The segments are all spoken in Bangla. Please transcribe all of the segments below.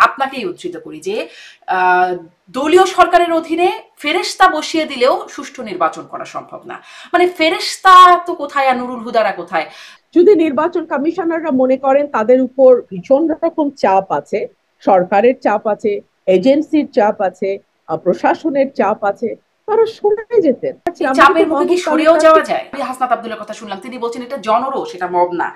আপনাকেই উদ্ধৃত করি যে দলীয় সরকারের অধীনে ফেরেশতা বসিয়ে দিলেও সুষ্ঠু নির্বাচন করা সম্ভব না। মানে ফেরেশতা তো কোথায় আর নুরুল হুদারা কোথায়? যদি নির্বাচন কমিশনাররা মনে করেন তাদের উপর ভীষণ রকম চাপ আছে, সরকারের চাপ আছে, এজেন্সির চাপ আছে, প্রশাসনের চাপ আছে, তারা সরে যেতেন। এই আমাকে তো চাপের মুখে কি মাহমুদ সরেও তালুকদারকে যাওয়া যায়? হাসনাত আব্দুলের কথা শুনলাম, তিনি বলছেন এটা জনরোষ, এটা মব না।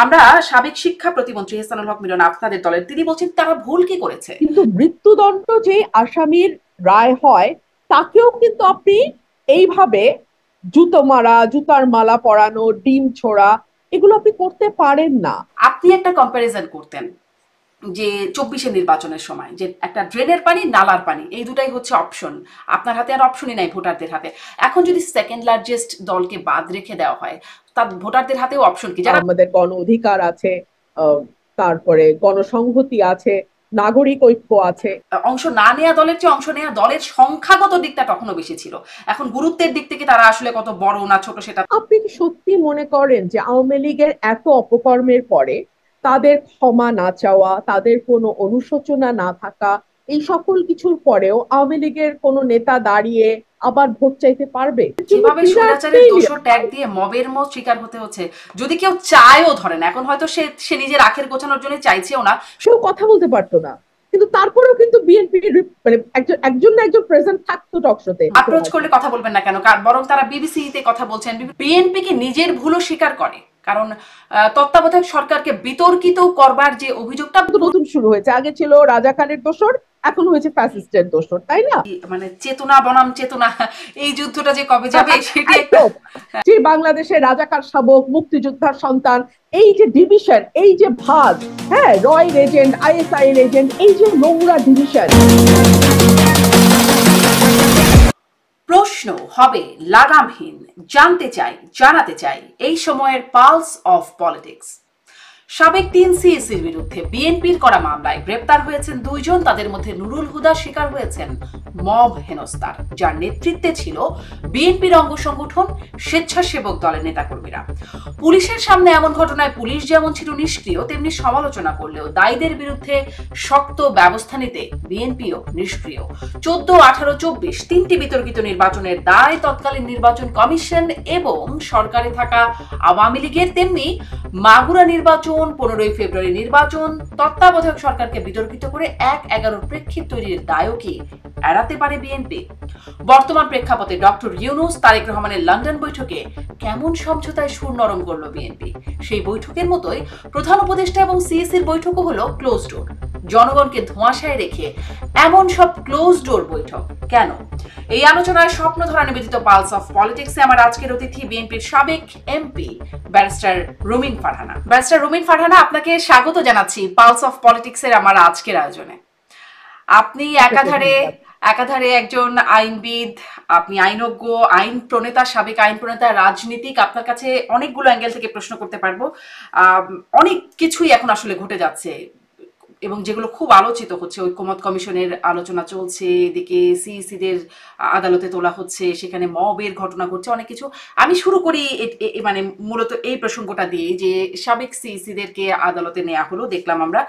আমরা সাবেক শিক্ষা প্রতিমন্ত্রী এহসানুল হক মিলন আপনাদের দলের, তিনি বলছেন তারা ভুল কি করেছে। কিন্তু মৃত্যুদণ্ড যে আসামির রায় হয় তাকেও কিন্তু আপনি এইভাবে জুতো মারা, জুতার মালা পরানো, ডিম ছোড়া, এগুলো আপনি করতে পারেন না। আপনি একটা কম্প্যারিজন করতেন যে 24-এর নির্বাচনের সময় যে একটা ড্রেনের পানি, নালার পানি, এই দুটাই হচ্ছে অপশন। আপনার হাতে আর অপশনই নাই ভোটারদের হাতে। এখন যদি সেকেন্ড লার্জেস্ট দলকে বাদ রেখে দেওয়া হয়, তার ভোটারদের হাতেও অপশন কি? যারা আমাদের গণ অধিকার আছে, তারপরে গণসংহতি আছে, নাগরিক ঐক্য আছে। অংশ না নেয়া দলের চেয়ে অংশ নেয়া দলের সংখ্যাগত দিকটা তখনও বেশি ছিল। এখন গুরুত্বের দিক থেকে তারা আসলে কত বড় না ছোট সেটা। আপনি কি সত্যি মনে করেন যে আওয়ামী লীগের এত অপকর্মের পরে তাদের ক্ষমা না চাওয়া, তাদের কোনো অনুশোচনা না থাকা, এই সকল কিছুর পরেও আওয়ামী লীগের কোনো নেতা দাঁড়িয়ে আবার ভোট চাইতে পারবে? যেভাবে বিরাট স্বৈরাচারের দোষর ট্যাগ ফেইলিয়ার। দিয়ে মবের মত শিকার হতে হচ্ছে, যদি কেউ চায়ও ধরেন, এখন হয়তো সে সে নিজের আখের গোছানোর জন্য চাইছেও না, সেও কথা বলতে পারতো না, কিন্তু তারপরেও কিন্তু বিএনপি মানে একজন একজন না একজন প্রেজেন্ট থাকতো টকশোতে। অ্যাপ্রোচ করলে কথা বলবেন না কেন? বরং তারা বিবিসিতে কথা বলছেন। বিএনপি কি নিজের ভুলও স্বীকার করে? কারণ তত্ত্বাবধায়ক সরকারকে বিতর্কিত করবার যে অভিযোগটা, নতুন শুরু হয়েছে, আগে ছিল রাজা খানের দোসর, এখন হয়েছে ফ্যাসিস্টের দোসর, তাই না? মানে চেতনা বনাম চেতনা, এই যুদ্ধটা যে কবে যাবে সেটি একটা। একদম। যে বাংলাদেশের রাজাকার শাবক, মুক্তিযোদ্ধার সন্তান, এই যে ডিভিশন, এই যে ভাগ, হ্যাঁ, রয় এজেন্ট, আইএসআই এজেন্ট, এই যে নোংরা ডিভিশন। প্রশ্ন হবে লাগামহীন, জানতে চাই, জানাতে চাই এই সময়ের পালস অফ পলিটিক্স। সাবেক 3 সিএসির বিরুদ্ধে বিএনপির করা মামলায় গ্রেপ্তার হয়েছেন 2 জন। তাদের মধ্যে নুরুল হুদা শিকার হয়েছেন মব হেনস্থার, যার নেতৃত্বে ছিল বিএনপির অঙ্গ সংগঠন স্বেচ্ছাসেবক দলের নেতাকর্মীরা। পুলিশের সামনে এমন ঘটনায় পুলিশ যেমন ছিল নিষ্ক্রিয়, তেমনি সমালোচনা করলেও দায়ীদের বিরুদ্ধে শক্ত ব্যবস্থা নিতে বিএনপিও নিষ্ক্রিয়। 14, 18, 24 তিনটি বিতর্কিত নির্বাচনের দায় তৎকালীন নির্বাচন কমিশন এবং সরকারে থাকা আওয়ামী লীগের, তেমনি মাগুরা নির্বাচন, 15ই ফেব্রুয়ারি নির্বাচন, তত্ত্বাবধায়ক সরকারকে বিতর্কিত করে 1/11 প্রেক্ষিত তৈরির দায়ও কি এড়াতে পারে বিএনপি? বর্তমান প্রেক্ষাপটে ডক্টর ইউনূস তারেক রহমানের লন্ডন বৈঠকে কেমন সমঝোতায় সুর নরম করলো বিএনপি? সেই বৈঠকের মতোই প্রধান উপদেষ্টা এবং সিএসির বৈঠকও হলো ক্লোজ ডোর। জনগণকে ধোঁয়াশায় রেখে এমন সব ক্লোজ ডোর বৈঠক কেন? এই আলোচনায় স্বপ্ন ধরা নিবেদিত পালস অফ পলিটিক্সে আমার আজকের অতিথি বিএনপির সাবেক এমপি ব্যারিস্টার রুমিন ফারহানা। ব্যারিস্টার রুমিন ফারহানা, আপনাকে স্বাগত জানাচ্ছি পালস অফ পলিটিক্সের আমার আজকের আয়োজনে। আপনি একাধারে একজন আইনবিদ, আপনি আইনজ্ঞ, আইন প্রণেতা, সাবেক আইন প্রণেতা, রাজনীতিক। আপনার কাছে অনেকগুলো অ্যাঙ্গেল থেকে প্রশ্ন করতে পারবো। অনেক কিছুই এখন আসলে ঘটে যাচ্ছে এবং যেগুলো খুব আলোচিত হচ্ছে। ঐক্যমত কমিশনের আলোচনা চলছে, এদিকে সিইসিদের আদালতে তোলা হচ্ছে, সেখানে মবের ঘটনা ঘটছে, অনেক কিছু। আমি শুরু করি মানে মূলত এই প্রসঙ্গটা দিয়ে যে সাবেক সিইসিদেরকে আদালতে নেওয়া হলো, দেখলাম আমরা।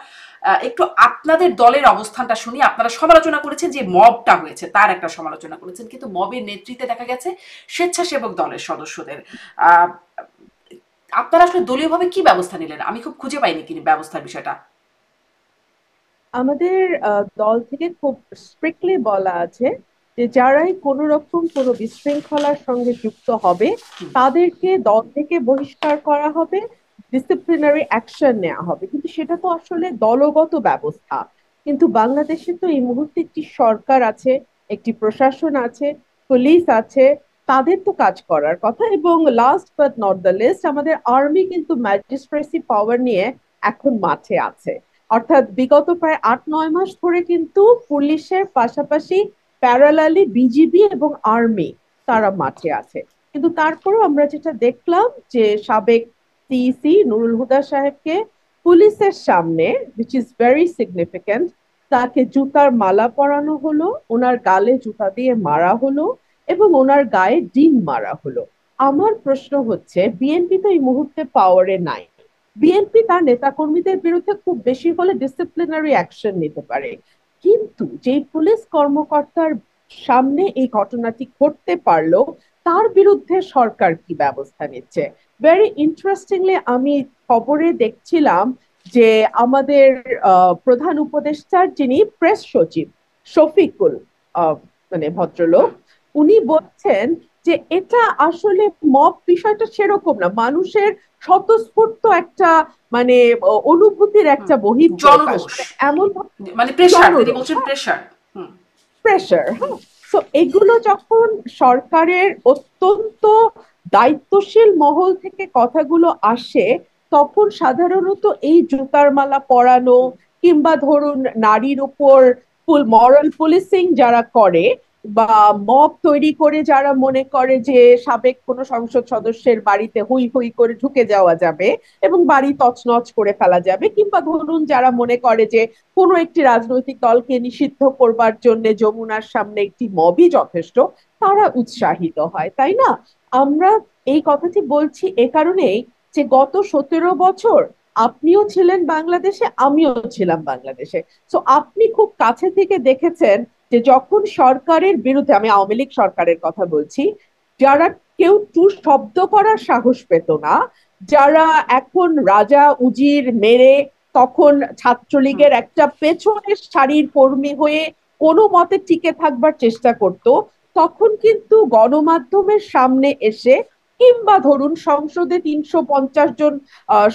একটু আপনাদের দলের অবস্থানটা শুনি। আপনারা সমালোচনা করেছেন যে মবটা হয়েছে, তার একটা সমালোচনা করেছেন, কিন্তু মবের নেতৃত্বে দেখা গেছে স্বেচ্ছাসেবক দলের সদস্যদের। আপনারা আসলে দলীয়ভাবে কি ব্যবস্থা নিলেন? আমি খুব খুঁজে পাইনি কিন্তু ব্যবস্থার বিষয়টা। আমাদের দল থেকে খুব স্ট্রিক্টলি বলা আছে যে যারাই কোনো রকম কোনো বিশৃঙ্খলার সঙ্গে যুক্ত হবে তাদেরকে দল থেকে বহিষ্কার করা হবে, ডিসিপ্লিনারি অ্যাকশন নেওয়া হবে। কিন্তু সেটা তো আসলে দলগত ব্যবস্থা। কিন্তু বাংলাদেশে তো এই মুহূর্তে একটি সরকার আছে, একটি প্রশাসন আছে, পুলিশ আছে, তাদের তো কাজ করার কথা। এবং last but not the least, আমাদের আর্মি কিন্তু ম্যাজিস্ট্রেসি পাওয়ার নিয়ে এখন মাঠে আছে। অর্থাৎ বিগত প্রায় 8-9 মাস ধরে কিন্তু পুলিশের পাশাপাশি প্যারালালি বিজিবি এবং আর্মি তারা মাঠে আছে। কিন্তু তারপরেও আমরা যেটা দেখলাম যে সাবেক সিইসি নুরুল হুদা সাহেবকে পুলিশের সামনে, which is very significant, তাকে জুতার মালা পরানো হলো, ওনার গালে জুতা দিয়ে মারা হলো এবং ওনার গায়ে ডিম মারা হলো। আমার প্রশ্ন হচ্ছে, বিএনপি তো এই মুহূর্তে পাওয়ারে নাই, বিএনপি তার নেতাকর্মীদের বিরুদ্ধে খুব বেশি হলে ডিসিপ্লিনারি অ্যাকশন নিতে পারে, কিন্তু যেই পুলিশ কর্মকর্তার সামনে এই ঘটনাটি ঘটতে পারলো তার বিরুদ্ধে সরকার কি ব্যবস্থা নিচ্ছে। ভেরি ইন্টারেস্টিংলি আমি খবরে দেখছিলাম যে আমাদের প্রধান উপদেষ্টার যিনি প্রেস সচিব শফিকুল, আহ, মানে ভদ্রলোক, উনি বলছেন যে এটা আসলে মব বিষয়টা সেরকম না, মানুষের স্বতঃস্ফূর্ত একটা মানে অনুভূতির একটা বহিঃপ্রকাশ, জনরোষ, মানে এমন মানে প্রেশার, তিনি জনরোষ, বলছেন প্রেশার। হুম। প্রেশার। হ্যাঁ, তো এগুলো যখন সরকারের অত্যন্ত দায়িত্বশীল মহল থেকে কথাগুলো আসে, তখন সাধারণত এই জুতার মালা পরানো কিংবা ধরুন নারীর উপর ফুল মরাল পুলিশিং যারা করে বা মব তৈরি করে যারা মনে করে যে সাবেক কোনো সংসদ সদস্যের বাড়িতে হুই হুই করে ঢুকে যাওয়া যাবে এবং বাড়ি তছনছ করে ফেলা যাবে, কিংবা ধরুন যারা মনে করে যে কোনো একটি রাজনৈতিক দলকে নিষিদ্ধ করবার জন্য যমুনার সামনে একটি মবই যথেষ্ট, তারা উৎসাহিত হয়, তাই না? আমরা এই কথাটি বলছি এ কারণেই যে গত 17 বছর আপনিও ছিলেন বাংলাদেশে, আমিও ছিলাম বাংলাদেশে। তো আপনি খুব কাছে থেকে দেখেছেন যে যখন সরকারের বিরুদ্ধে, আমি আওয়ামী লীগ সরকারের কথা বলছি, যারা কেউ টু শব্দ করার সাহস পেত না, যারা এখন রাজা উজির মেরে তখন ছাত্রলীগের একটা পেছনের সারির কর্মী হয়ে কোনো মতে টিকে থাকবার চেষ্টা করত, তখন কিন্তু গণমাধ্যমের সামনে এসে কিংবা ধরুন সংসদে 350 জন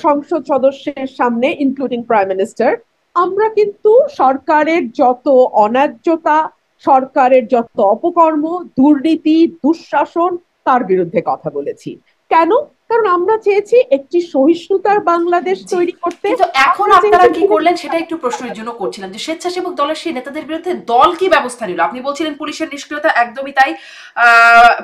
সংসদ সদস্যের সামনে ইনক্লুডিং প্রাইম মিনিস্টার, আমরা কিন্তু সরকারের যত অন্যায্যতা, সরকারের যত অপকর্ম, দুর্নীতি, দুঃশাসন, তার বিরুদ্ধে কথা বলেছি। কেন? কারণ আমরা চেয়েছি একটি সহিষ্ণুতার বাংলাদেশ জি, তৈরি করতে। কিন্তু এখন আমরা আপনারা চেয়েছি কি করলেন সেটা একটু প্রশ্নের জন্য করছিলাম, যে স্বেচ্ছাসেবক দলের সেই নেতাদের বিরুদ্ধে দল কি ব্যবস্থা নিল? আপনি বলছিলেন পুলিশের নিষ্ক্রিয়তা, একদমই তাই।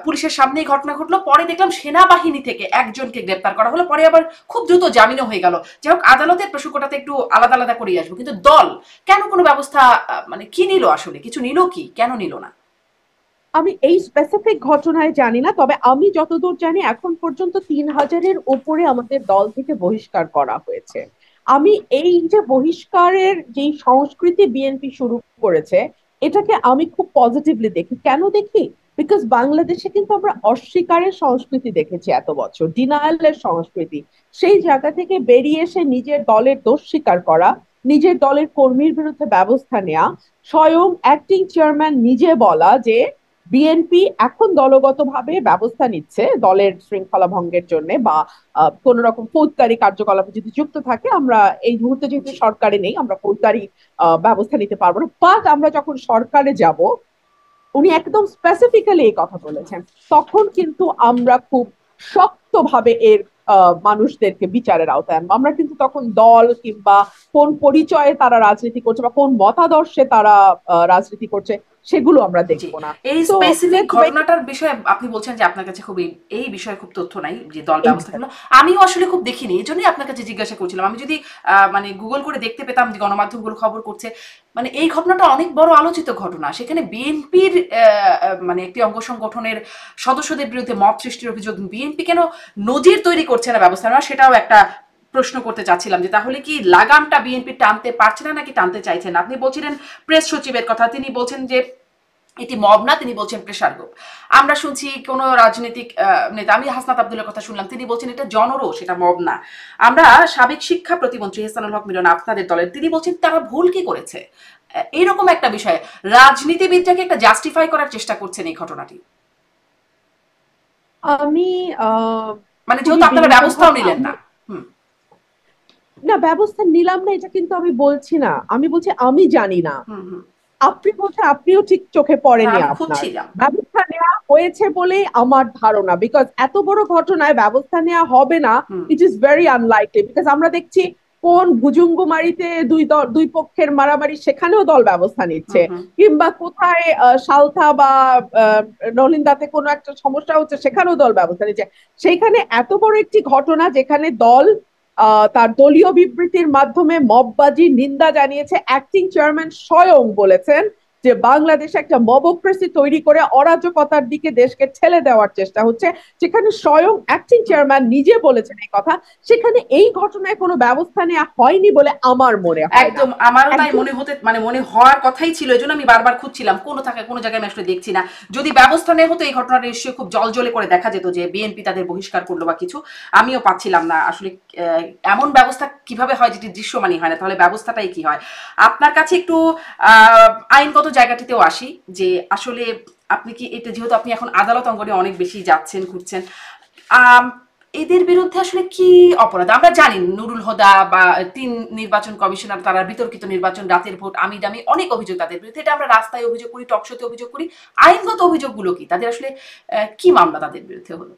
পুলিশের সামনেই ঘটনা ঘটলো, পরে দেখলাম সেনাবাহিনী থেকে একজনকে গ্রেপ্তার করা হলো, পরে আবার খুব দ্রুত জামিনও হয়ে গেল। যাই হোক, আদালতের প্রসঙ্গটাতে একটু আলাদা আলাদা করেই আসবো, কিন্তু দল কেন কোনো ব্যবস্থা মানে কি নিল, আসলে কিছু নিল কি, কেন নিল না? আমি এই স্পেসিফিক ঘটনায় জানি না, তবে আমি যতদূর জানি এখন পর্যন্ত 3,000-এর উপরে আমাদের দল থেকে বহিষ্কার করা হয়েছে। আমি এই যে বহিষ্কারের যে সংস্কৃতি বিএনপি শুরু করেছে, এটাকে আমি খুব পজিটিভলি দেখি। কেন দেখি? বিকজ বাংলাদেশে কিন্তু আমরা অস্বীকারের সংস্কৃতি দেখেছি এত বছর, ডিনায়ালের সংস্কৃতি। সেই জায়গা থেকে বেরিয়ে এসে নিজের দলের দোষ স্বীকার করা, নিজের দলের কর্মীর বিরুদ্ধে ব্যবস্থা নেওয়া, স্বয়ং অ্যাক্টিং চেয়ারম্যান নিজে বলা যে বিএনপি এখন দলগতভাবে ব্যবস্থা নিচ্ছে দলের শৃঙ্খলা ভঙ্গের জন্য বা কোন রকম ফৌজদারি কার্যকলাপে যদি যুক্ত থাকে, আমরা এই মুহূর্তে যেহেতু জি। সরকারে নেই আমরা ফৌজদারি ব্যবস্থা নিতে পারবো না, বাট আমরা যখন সরকারে যাব, উনি একদম স্পেসিফিক্যালি এই কথা বলেছেন, তখন কিন্তু আমরা খুব শক্তভাবে এর মানুষদেরকে বিচারের আওতায় আনবো। আমরা কিন্তু তখন দল কিংবা কোন পরিচয়ে তারা রাজনীতি করছে বা কোন মতাদর্শে তারা রাজনীতি করছে সেগুলো আমরা জি, দেখবো না। এই সো স্পেসিফিক লেটস ওয়েট। ঘটনাটার বিষয়ে আপনি বলছেন যে আপনার কাছে খুবই এই বিষয়ে খুব তথ্য নাই, যে দল ব্যবস্থা এক্স্যাক্ট। নিল। আমিও আসলে খুব দেখিনি, এই জন্যই আপনার কাছে জিজ্ঞাসা করছিলাম। আমি যদি মানে গুগল করে দেখতে পেতাম যে গণমাধ্যমগুলো খবর করছে, মানে এই ঘটনাটা অনেক বড় আলোচিত ঘটনা, সেখানে বিএনপির মানে একটি অঙ্গ সংগঠনের সদস্যদের বিরুদ্ধে মব সৃষ্টির অভিযোগ, বিএনপি কেন নজির তৈরি করছে না ব্যবস্থা নেওয়া, সেটাও একটা প্রশ্ন করতে চাচ্ছিলাম, যে তাহলে কি লাগামটা বিএনপি টানতে পারছে না নাকি টানতে চাইছে না? আপনি বলছিলেন প্রেস সচিবের কথা, তিনি বলছেন যে এটি মব না, তিনি বলছেন প্রেশার গ্রুপ। আমরা শুনছি কোন রাজনৈতিক নেতা, আমি হাসনাত আব্দুল্লার কথা শুনলাম, তিনি বলছেন এটা জনরোষ, এটা মব না। আমরা সাবেক শিক্ষা প্রতিমন্ত্রী এহসানুল হক মিলন আপনাদের দলের, তিনি বলছেন তারা ভুল কি করেছে। এরকম একটা বিষয় রাজনীতিবিদটাকে একটা জাস্টিফাই করার চেষ্টা করছেন এই ঘটনাটি। আমি মানে খুবই যেহেতু আপনারা ব্যবস্থাও বিনীতভাবে নিলেন না। হুম। না, ব্যবস্থা নিলাম না এটা কিন্তু আমি বলছি না, আমি বলছি আমি জানি না। হুম। হুম। আপনি বলছেন আপনিও ঠিক চোখে না, পড়েনি আমি আপনার। খুঁজছিলাম। ব্যবস্থা নেওয়া হয়েছে বলেই আমার ধারণা, বিকজ এত বড় ঘটনায় ব্যবস্থা নেওয়া হবে না, hmm. It is very unlikely. Because আমরা দেখছি কোন ভুজুঙ্গুমারিতে দুই পক্ষের মারামারি, সেখানেও দল ব্যবস্থা হুম। নিচ্ছে, হুম। কিংবা কোথায় সালথা বা নলিন্দাতে কোনো একটা সমস্যা হচ্ছে, সেখানেও দল ব্যবস্থা নিচ্ছে। সেইখানে এত বড় একটি ঘটনা যেখানে দল তার দলীয় বিবৃতির মাধ্যমে মববাজির নিন্দা জানিয়েছে, অ্যাক্টিং চেয়ারম্যান স্বয়ং বলেছেন যে বাংলাদেশে একটা মবক্রেসি তৈরি করে অরাজকতার দিকে দেশকে ঠেলে দেওয়ার চেষ্টা হচ্ছে, যেখানে স্বয়ং অ্যাক্টিং চেয়ারম্যান নিজে বলেছেন এই কথা, সেখানে এই ঘটনায় কোনো ব্যবস্থা নেওয়া হয়নি বলে আমার মনে হয় না। একদম আমারও তাই মনে হতে মানে মনে হওয়ার কথাই ছিল, এজন্য আমি বারবার খুঁজছিলাম কোনো জায়গায় আমি আসলে দেখছি না। যদি ব্যবস্থা নেওয়া হতো এই ঘটনাটা নিশ্চয়ই খুব জলজলে করে দেখা যেত যে বিএনপি তাদের বহিষ্কার করলো বা কিছু, আমিও পাচ্ছিলাম না আসলে এমন ব্যবস্থা কিভাবে হয় যেটি দৃশ্যমানই হয় না, তাহলে ব্যবস্থাটাই কি হয়। আপনার কাছে একটু আইনগত জায়গাটিতেও আসি যে আসলে আপনি কি এটা, যেহেতু আপনি এখন আদালত অঙ্গনে অনেক বেশি যাচ্ছেন ঘুরছেন, এদের বিরুদ্ধে আসলে কি অপরাধ? আমরা জানি নুরুল হুদা বা ৩ নির্বাচন কমিশনার, তারা বিতর্কিত নির্বাচন, রাতের ভোট, আমি দামি অনেক অভিযোগ তাদের বিরুদ্ধে, এটা আমরা রাস্তায় অভিযোগ করি, টকশোতে অভিযোগ করি। আইনগত অভিযোগগুলো কি? তাদের আসলে কি মামলা তাদের বিরুদ্ধে হলো?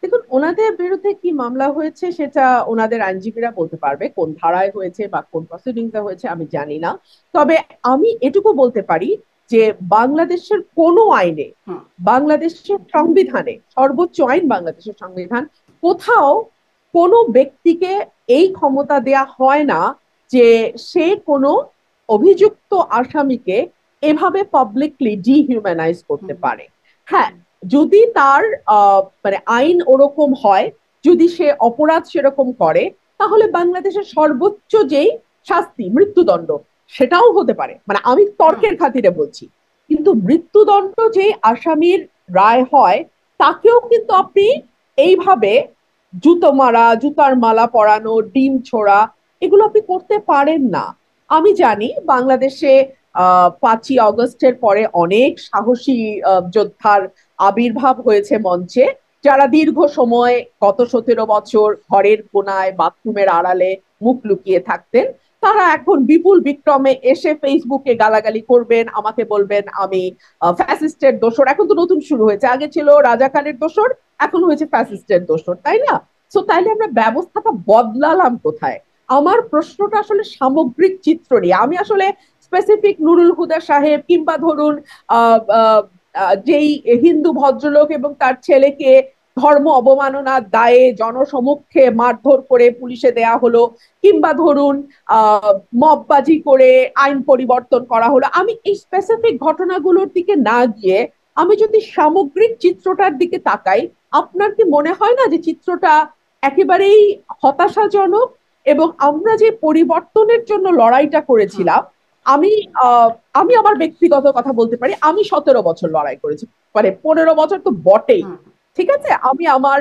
দেখুন, ওনাদের বিরুদ্ধে কি মামলা হয়েছে সেটা ওনাদের আইনজীবীরা বলতে পারবে, কোন ধারায় হয়েছে বা কোন প্রসিডিংসে হয়েছে আমি জানি না। তবে আমি এটুকু বলতে পারি যে বাংলাদেশের কোনো আইনে, হুম বাংলাদেশের সংবিধানে, সর্বোচ্চ আইন বাংলাদেশের সংবিধান, কোথাও কোনো ব্যক্তিকে এই ক্ষমতা দেয়া হয় না যে সে কোনো অভিযুক্ত আসামিকে এভাবে পাবলিকলি ডিহিউম্যানাইজ করতে হুম পারে। হ্যাঁ, যদি তার মানে আইন ওরকম হয়, যদি সে অপরাধ সেরকম করে, তাহলে বাংলাদেশের সর্বোচ্চ যেই শাস্তি মৃত্যুদণ্ড, সেটাও হতে পারে। মানে আমি হুম তর্কের খাতিরে বলছি, কিন্তু মৃত্যুদণ্ড যে আসামির রায় হয়, তাকেও কিন্তু আপনি এইভাবে জুতো মারা, জুতার মালা পরানো, ডিম ছোড়া, এগুলো আপনি করতে পারেন না। আমি জানি বাংলাদেশে 5ই অগস্টের পরে অনেক সাহসী যোদ্ধার আবির্ভাব হয়েছে মঞ্চে, যারা দীর্ঘ সময় গত 17 বছর ঘরের কোনায় বাথরুমের আড়ালে মুখ লুকিয়ে থাকতেন। তারা এখন বিপুল বিক্রমে এসে ফেসবুকে গালাগালি করবেন, আমাকে বলবেন আমি ফ্যাসিস্টের দোসর। এখন তো নতুন শুরু হয়েছে, আগে ছিল রাজাকারের দোসর, এখন হয়েছে ফ্যাসিস্টের দোসর, তাই না? তো তাইলে আমরা ব্যবস্থাটা বদলালাম কোথায়? আমার প্রশ্নটা আসলে সামগ্রিক চিত্র নিয়ে। আমি আসলে স্পেসিফিক নুরুল হুদা সাহেব কিংবা ধরুন আহ যেই হিন্দু ভদ্রলোক এবং তার ছেলেকে ধর্ম অবমাননার দায়ে জনসমক্ষে মারধর করে পুলিশে দেয়া হলো, কিংবা ধরুন মববাজি করে আইন পরিবর্তন করা হলো, আমি এই স্পেসিফিক ঘটনাগুলোর দিকে না গিয়ে আমি যদি সামগ্রিক চিত্রটার দিকে তাকাই, আপনার কি মনে হয় না যে চিত্রটা একেবারেই হতাশাজনক? এবং আমরা যে পরিবর্তনের জন্য লড়াইটা হুম করেছিলাম, আমি আমি আমার ব্যক্তিগত কথা বলতে পারি, আমি 17 বছর লড়াই করেছি, মানে 15 বছর তো বটেই। হুম ঠিক আছে, আমি আমার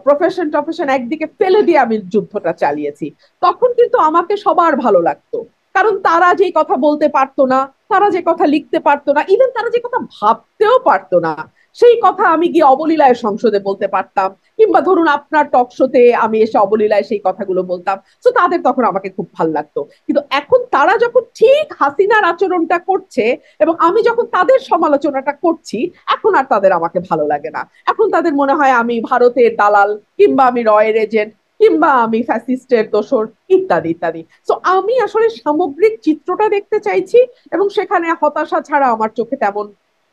প্রফেশন টফেশন একদিকে ফেলে দিয়ে আমি যুদ্ধটা চালিয়েছি। তখন কিন্তু আমাকে সবার ভালো লাগতো, কারণ তারা যে কথা বলতে পারতো না, তারা যে কথা লিখতে পারতো না, ইভেন তারা যে কথা ভাবতেও পারতো না, সেই কথা আমি গিয়ে অবলীলায় সংসদে বলতে পারতাম, কিংবা ধরুন আপনার টক শোতে আমি এসে অবলীলায় সেই কথাগুলো বলতাম। তো তাদের তখন আমাকে খুব ভাল লাগতো। কিন্তু এখন তারা যখন ঠিক হাসিনার আচরণটা করছে এবং আমি যখন তাদের সমালোচনাটা করছি, এখন আর তাদের আমাকে ভালো লাগে না। এখন তাদের মনে হয় আমি ভারতের দালাল, কিংবা আমি রয়ের এজেন্ট, কিংবা আমি ফ্যাসিস্টের দোসর, ইত্যাদি ইত্যাদি। তো আমি আসলে সামগ্রিক চিত্রটা দেখতে চাইছি, এবং সেখানে হতাশা ছাড়া আমার চোখে তেমন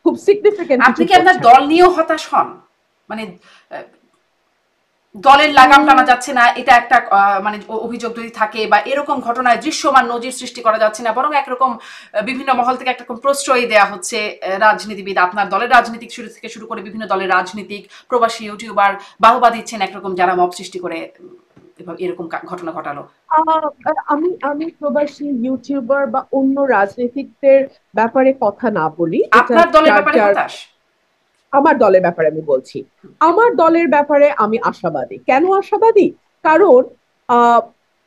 খুব সিগনিফিকেন্ট আপনি কিছু কি আপনার পড়ছে না। দল নিয়েও হতাশ হন? মানে দলের লাগাম টানা যাচ্ছে না, এটা একটা মানে অভিযোগ যদি থাকে, বা এরকম ঘটনায় দৃশ্যমান নজির সৃষ্টি করা যাচ্ছে না, বরং একরকম বিভিন্ন মহল থেকে একরকম প্রশ্রয় দেওয়া হচ্ছে রাজনীতিবিদ, আপনার দলের রাজনীতিক শুরু থেকে শুরু করে বিভিন্ন দলের রাজনীতিক, প্রবাসী ইউটিউবার বাহবা দিচ্ছেন একরকম, যারা মব সৃষ্টি করে এরকম ঘটনা ঘটালো। আহ, আমি আমি প্রবাসী ইউটিউবার বা অন্য রাজনীতিকদের ব্যাপারে কথা না বলি, এটা আপনার দলের যার ব্যাপারে যার। হতাশ? আমার দলের ব্যাপারে আমি বলছি, আমার দলের ব্যাপারে আমি আশাবাদী। কেন আশাবাদী? কারণ আহ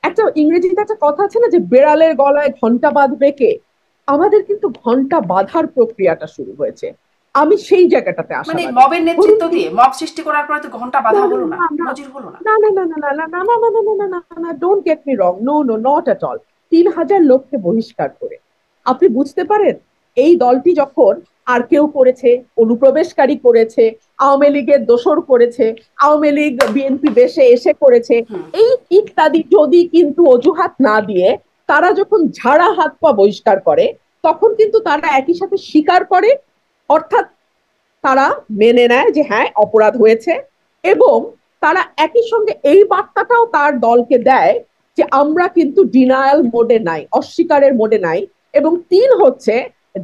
একটা ইংরেজিতে একটা কথা আছে না, যে বেড়ালের গলায় ঘন্টা বাঁধবে কে? আমাদের কিন্তু ঘন্টা বাঁধার প্রক্রিয়াটা শুরু হয়েছে। আমি সেই জায়গাটাতে মানে আশাবাদী। মবের ধরুন নেতৃত্ব দিয়ে মব সৃষ্টি করার পরে তো ঘন্টা না বাধা না হলো না, না না নজির হলো না? না না না না না না না না না না না না না, don't get me wrong, no no, not at all. 3,000 লোককে বহিষ্কার করে আপনি বুঝতে পারেন এই দলটি যখন আর কেউ করেছে, অনুপ্রবেশকারী করেছে, আওয়ামী লীগের দোসর করেছে, আওয়ামী লীগ বিএনপি বেশে এসে করেছে, হুম এই ইত্যাদি যদি কিন্তু অজুহাত না দিয়ে তারা যখন ঝাড়া হাত পা বহিষ্কার করে, তখন কিন্তু তারা একই সাথে স্বীকার করে, অর্থাৎ তারা মেনে নেয় যে হ্যাঁ অপরাধ হয়েছে, এবং তারা একই সঙ্গে এই বার্তাটাও তার দলকে দেয় যে আমরা কিন্তু ডিনায়াল মোডে নাই, অস্বীকারের মোডে নাই, এবং 3 হচ্ছে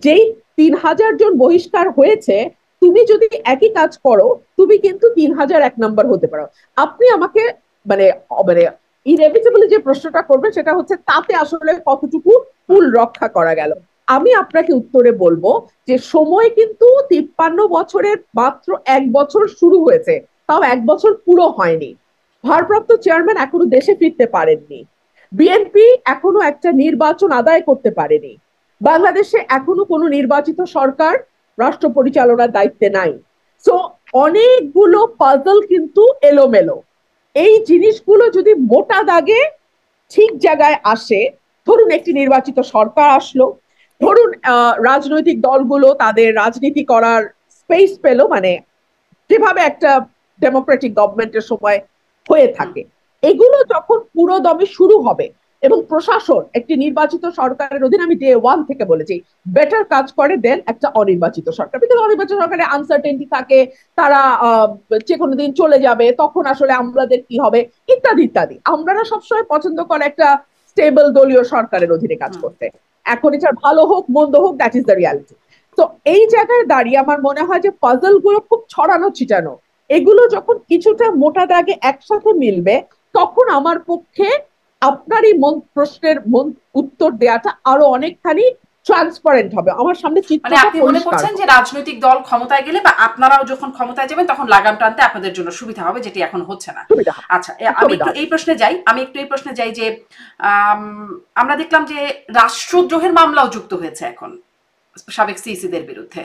যেই 3000 জন বহিষ্কার হয়েছে, তুমি যদি একই কাজ করো তুমি কিন্তু 3001 নম্বর হতে পারো। আপনি আমাকে মানে মানে ইনএভিটেবলি যে প্রশ্নটা করবেন সেটা হচ্ছে তাতে আসলে কতটুকু কুল রক্ষা করা গেল। আমি আপনাকে উত্তরে বলবো যে সময় কিন্তু 53 বছরের মাত্র 1 বছর শুরু হয়েছে, তাও 1 বছর পুরো হয়নি। ভারপ্রাপ্ত চেয়ারম্যান এখনো দেশে ফিরতে পারেননি। বিএনপি এখনো একটা নির্বাচন আদায় করতে পারেনি। বাংলাদেশে এখনো কোনো নির্বাচিত সরকার রাষ্ট্র পরিচালনার দায়িত্বে নাই। সো অনেকগুলো পাজল কিন্তু এলোমেলো। এই জিনিসগুলো যদি মোটা দাগে ঠিক জায়গায় আসে, ধরুন একটি নির্বাচিত সরকার আসলো, ধরুন রাজনৈতিক দলগুলো তাদের রাজনীতি করার স্পেস পেল, মানে যেভাবে একটা ডেমোক্রেটিক গভর্নমেন্টের সময় হয়ে থাকে, এগুলো যখন পুরো দমে শুরু হবে এবং প্রশাসন একটি নির্বাচিত সরকারের অধীনে, আমি ডে ওয়ান থেকে বলেছি, বেটার কাজ করে দেন একটা অনির্বাচিত সরকার। কিন্তু অনির্বাচিত সরকারের আনসার্টেনটি থাকে, তারা যে কোনো দিন চলে যাবে, তখন আসলে আমাদের কি হবে, ইত্যাদি ইত্যাদি। আমরা সবসময় পছন্দ করে একটা স্টেবল দলীয় সরকারের অধীনে কাজ করতে। এখন এটা ভালো হোক মন্দ হোক, দ্যাট ইজ দ্য রিয়ালিটি। তো এই জায়গায় দাঁড়িয়ে আমার মনে হয় যে পাজল গুলো খুব ছড়ানো ছিটানো, এগুলো যখন কিছুটা মোটা দাগে একসাথে মিলবে, তখন আমার পক্ষে আপনার এই প্রশ্নের উত্তর দেওয়াটা আরো অনেকখানি ট্রান্সপারেন্ট হবে। আমার সামনে মানে চিত্রটা আপনি মনে পরিষ্কার করছেন যে হবে। রাজনৈতিক দল ক্ষমতায় গেলে বা আপনারাও যখন ক্ষমতায় যাবেন তখন লাগাম টানতে আপনাদের জন্য সুবিধা হবে, যেটি এখন হচ্ছে না। সুবিধা হবে, আচ্ছা, আমি সুবিধা একটু হবে। এই প্রশ্নে যাই যে আমরা দেখলাম যে রাষ্ট্রদ্রোহের মামলাও যুক্ত হয়েছে এখন সাবেক সিইসিদের বিরুদ্ধে।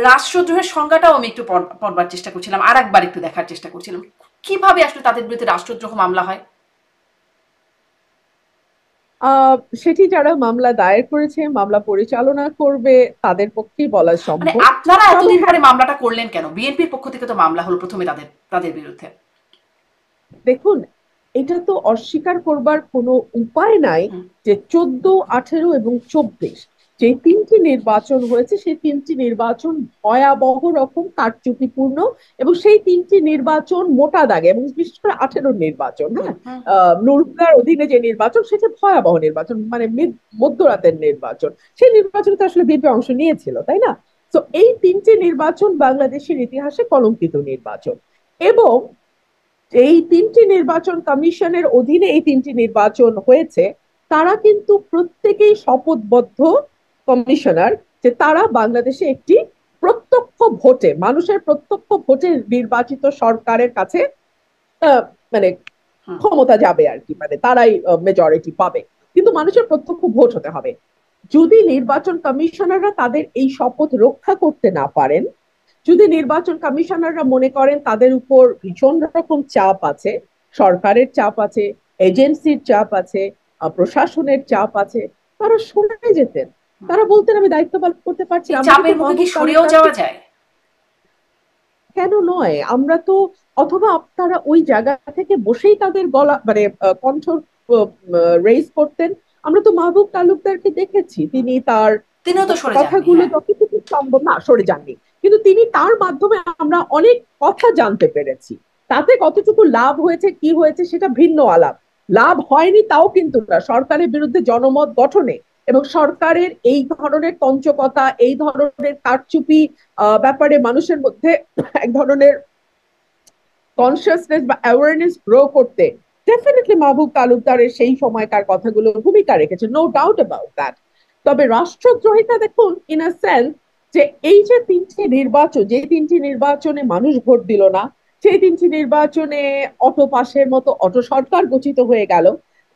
রাষ্ট্রদ্রোহের সংজ্ঞাটাও আমি একটু পড়বার চেষ্টা করছিলাম, আর একবার একটু দেখার চেষ্টা করছিলাম কিভাবে আসলে তাদের বিরুদ্ধে রাষ্ট্রদ্রোহ মামলা হয়। আহ সেটি যারা মামলা দায়ের করেছে, মামলা পরিচালনা করবে, তাদের পক্ষেই বলা মানে সম্ভব। আপনারা তবে এতদিন হ্যাঁ, পরে মামলাটা করলেন কেন? বিএনপির পক্ষ থেকে তো মামলা হলো প্রথমে তাদের তাদের বিরুদ্ধে। দেখুন, এটা তো অস্বীকার করবার কোনো উপায় নাই হুম, যে 14, 18 এবং 24 যে 3টি নির্বাচন হয়েছে, সেই 3টি নির্বাচন ভয়াবহ রকম কারচুপিপূর্ণ, এবং সেই 3টি নির্বাচন মোটা দাগে, এবং বিশেষ করে 18 নির্বাচন, হুম, হ্যাঁ, হুম, নুরুলহুদার অধীনে যে নির্বাচন, সেটা ভয়াবহ নির্বাচন, মানে মধ্যরাতের নির্বাচন। সেই নির্বাচনে তো আসলে বিএনপি অংশ নিয়েছিল, তাই না? তো এই 3টি নির্বাচন বাংলাদেশের ইতিহাসে কলঙ্কিত নির্বাচন। এবং এই 3টি নির্বাচন কমিশনের অধীনে এই 3টি নির্বাচন হয়েছে। তারা কিন্তু প্রত্যেকেই শপথবদ্ধ কমিশনার যে তারা বাংলাদেশে একটি প্রত্যক্ষ ভোটে, মানুষের প্রত্যক্ষ ভোটে নির্বাচিত সরকারের কাছে আহ, মানে হুম। ক্ষমতা যাবে আর কি, মানে তারাই মেজরিটি পাবে। কিন্তু মানুষের প্রত্যক্ষ ভোট হতে হবে। যদি নির্বাচন কমিশনাররা তাদের এই শপথ রক্ষা করতে না পারেন, যদি নির্বাচন কমিশনাররা মনে করেন তাদের উপর ভীষণ রকম চাপ আছে, সরকারের চাপ আছে, এজেন্সির চাপ আছে, প্রশাসনের চাপ আছে, তারা সরে যেতেন। তারা বলতেন আমি দায়িত্ব পালন করতে পারছি এই না। আমরা কিন্তু চাপের মুখে কি মাহবুব সরেও তালুকদারকে, যাওয়া যায়? কেন নয়, আমরা তো, অথবা আপনারা ওই জায়গা থেকে বসেই তাদের গলা মানে কণ্ঠ রেইজ করতেন। আমরা তো মাহবুব তালুকদারকে দেখেছি, তিনি তার তিনিও তো সরে যাননি, কথাগুলো হ্যাঁ। যতটুকু সম্ভব না সরে যাননি, কিন্তু তিনি তার মাধ্যমে আমরা অনেক কথা জানতে পেরেছি। তাতে কতটুকু লাভ হয়েছে কি হয়েছে সেটা ভিন্ন আলাপ। লাভ হয়নি তাও কিন্তু না, সরকারের বিরুদ্ধে জনমত গঠনে এবং সরকারের এই ধরনের তঞ্চকতা, এই ধরনের কারচুপি ব্যাপারে মানুষের মধ্যে এক ধরনের কনসিয়াসনেস বা অ্যাওয়ারনেস গ্রো করতে ডেফিনেটলি মাহবুব তালুকদারের সেই সময়কার কথাগুলো ভূমিকা রেখেছে, নো ডাউট অ্যাবাউট দ্যাট। তবে রাষ্ট্রদ্রোহিতা দেখুন ইন আ সেন্স যে এই যে 3টি নির্বাচন, যে 3টি নির্বাচনে মানুষ ভোট দিল না, সেই 3টি নির্বাচনে অটো পাসের মতো অটো সরকার গঠিত হয়ে গেল,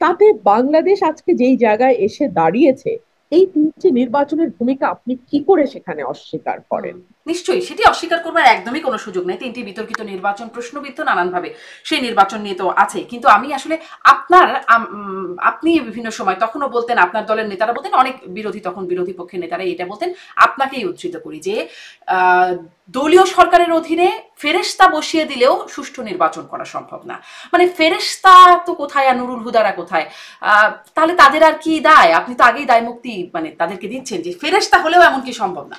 তাতে বাংলাদেশ আজকে যেই জায়গায় এসে দাঁড়িয়েছে, এই 3টি নির্বাচনের ভূমিকা আপনি কি করে সেখানে অস্বীকার হুম, করেন? নিশ্চয়ই সেটি অস্বীকার করবার একদমই কোনো সুযোগ নেই। 3টি বিতর্কিত নির্বাচন, প্রশ্নবিদ্ধ নানানভাবে, সেই নির্বাচন নিয়ে তো আছে। কিন্তু আমি আসলে আপনি বিভিন্ন সময় তখনও বলতেন, আপনার দলের নেতারা বলতেন, অনেক বিরোধী, তখন বিরোধী পক্ষের নেতারা এটা বলতেন, আপনাকেই উদ্ধৃত করি যে আহ, দলীয় সরকারের অধীনে ফেরেশতা বসিয়ে দিলেও সুষ্ঠু নির্বাচন করা সম্ভব না। মানে ফেরেশতা তো কোথায় আর নুরুল হুদারা কোথায়? তাহলে তাদের আর কি দায়? আপনি তো আগেই দায় মুক্তি মানে তাদেরকে দিচ্ছেন যে ফেরেশতা হলেও এমন কি সম্ভব না।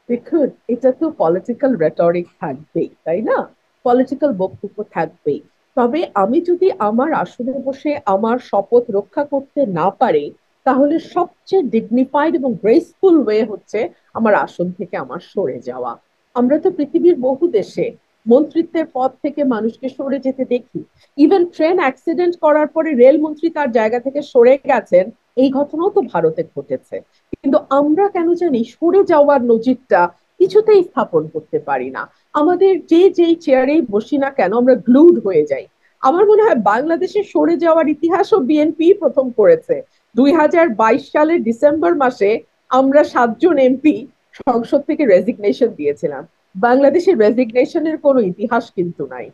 দেখুন, এটা তো পলিটিক্যাল রেটরিক থাকবেই, তাই না? পলিটিক্যাল বক্তব্য থাকবেই। তবে আমি যদি আমার আসনে বসে আমার শপথ রক্ষা করতে না পারি, তাহলে সবচেয়ে ডিগনিফাইড এবং গ্রেসফুল ওয়ে হচ্ছে আমার আসন থেকে আমার সরে যাওয়া। আমরা তো পৃথিবীর বহু দেশে মন্ত্রিত্বের পদ থেকে মানুষকে সরে যেতে দেখি। ইভেন ট্রেন অ্যাক্সিডেন্ট করার পরে রেলমন্ত্রী তার জায়গা থেকে সরে গেছেন, এই ঘটনাও তো ভারতে ঘটেছে। কিন্তু আমরা কেন জানি সরে যাওয়ার নজিরটা কিছুতেই স্থাপন করতে পারি না। আমাদের যেই চেয়ারেই বসি না কেন আমরা গ্লুড হয়ে যাই। আমার মনে হয় বাংলাদেশে সরে যাওয়ার ইতিহাসও বিএনপি প্রথম করেছে। 2022 সালের ডিসেম্বর মাসে আমরা 7 জন এমপি সংসদ থেকে রেজিগনেশন দিয়েছিলাম। বাংলাদেশের রেজিগনেশনের কোনো ইতিহাস কিন্তু নাই।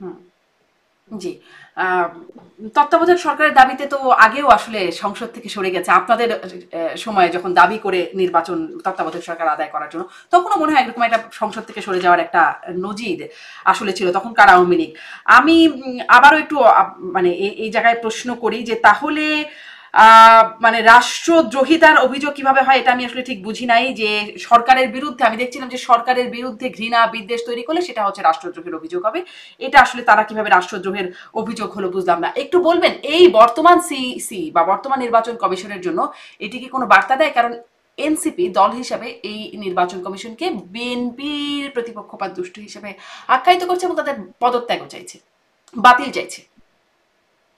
জি, তত্ত্বাবধায়ক সরকারের দাবিতে তো আগেও আসলে সংসদ থেকে সরে গেছে আপনাদের সময়ে, যখন দাবি করে নির্বাচন তত্ত্বাবধায়ক সরকার আদায় করার জন্য, তখনও মনে হয় এরকম একটা সংসদ থেকে সরে যাওয়ার একটা নজির আসলে ছিল তখনকার আওয়ামী লীগ। আমি আবারও একটু মানে এই জায়গায় প্রশ্ন করি যে তাহলে মানে রাষ্ট্রদ্রোহিতার অভিযোগ কিভাবে হয় এটা আমি আসলে ঠিক বুঝি নাই। যে সরকারের বিরুদ্ধে, আমি দেখছিলাম যে সরকারের বিরুদ্ধে ঘৃণা বিদ্বেষ তৈরি করলে সেটা হচ্ছে রাষ্ট্রদ্রোহের অভিযোগ হবে। এটা আসলে তারা কিভাবে রাষ্ট্রদ্রোহের অভিযোগ হলো বুঝলাম না। একটু বলবেন এই বর্তমান সিইসি বা বর্তমান নির্বাচন কমিশনের জন্য এটি কি কোনো বার্তা দেয়? কারণ এনসিপি দল হিসাবে এই নির্বাচন কমিশনকে বিএনপির প্রতিপক্ষপাত দুষ্ট হিসেবে আখ্যায়িত করছে এবং তাদের পদত্যাগও চাইছে, বাতিল চাইছে।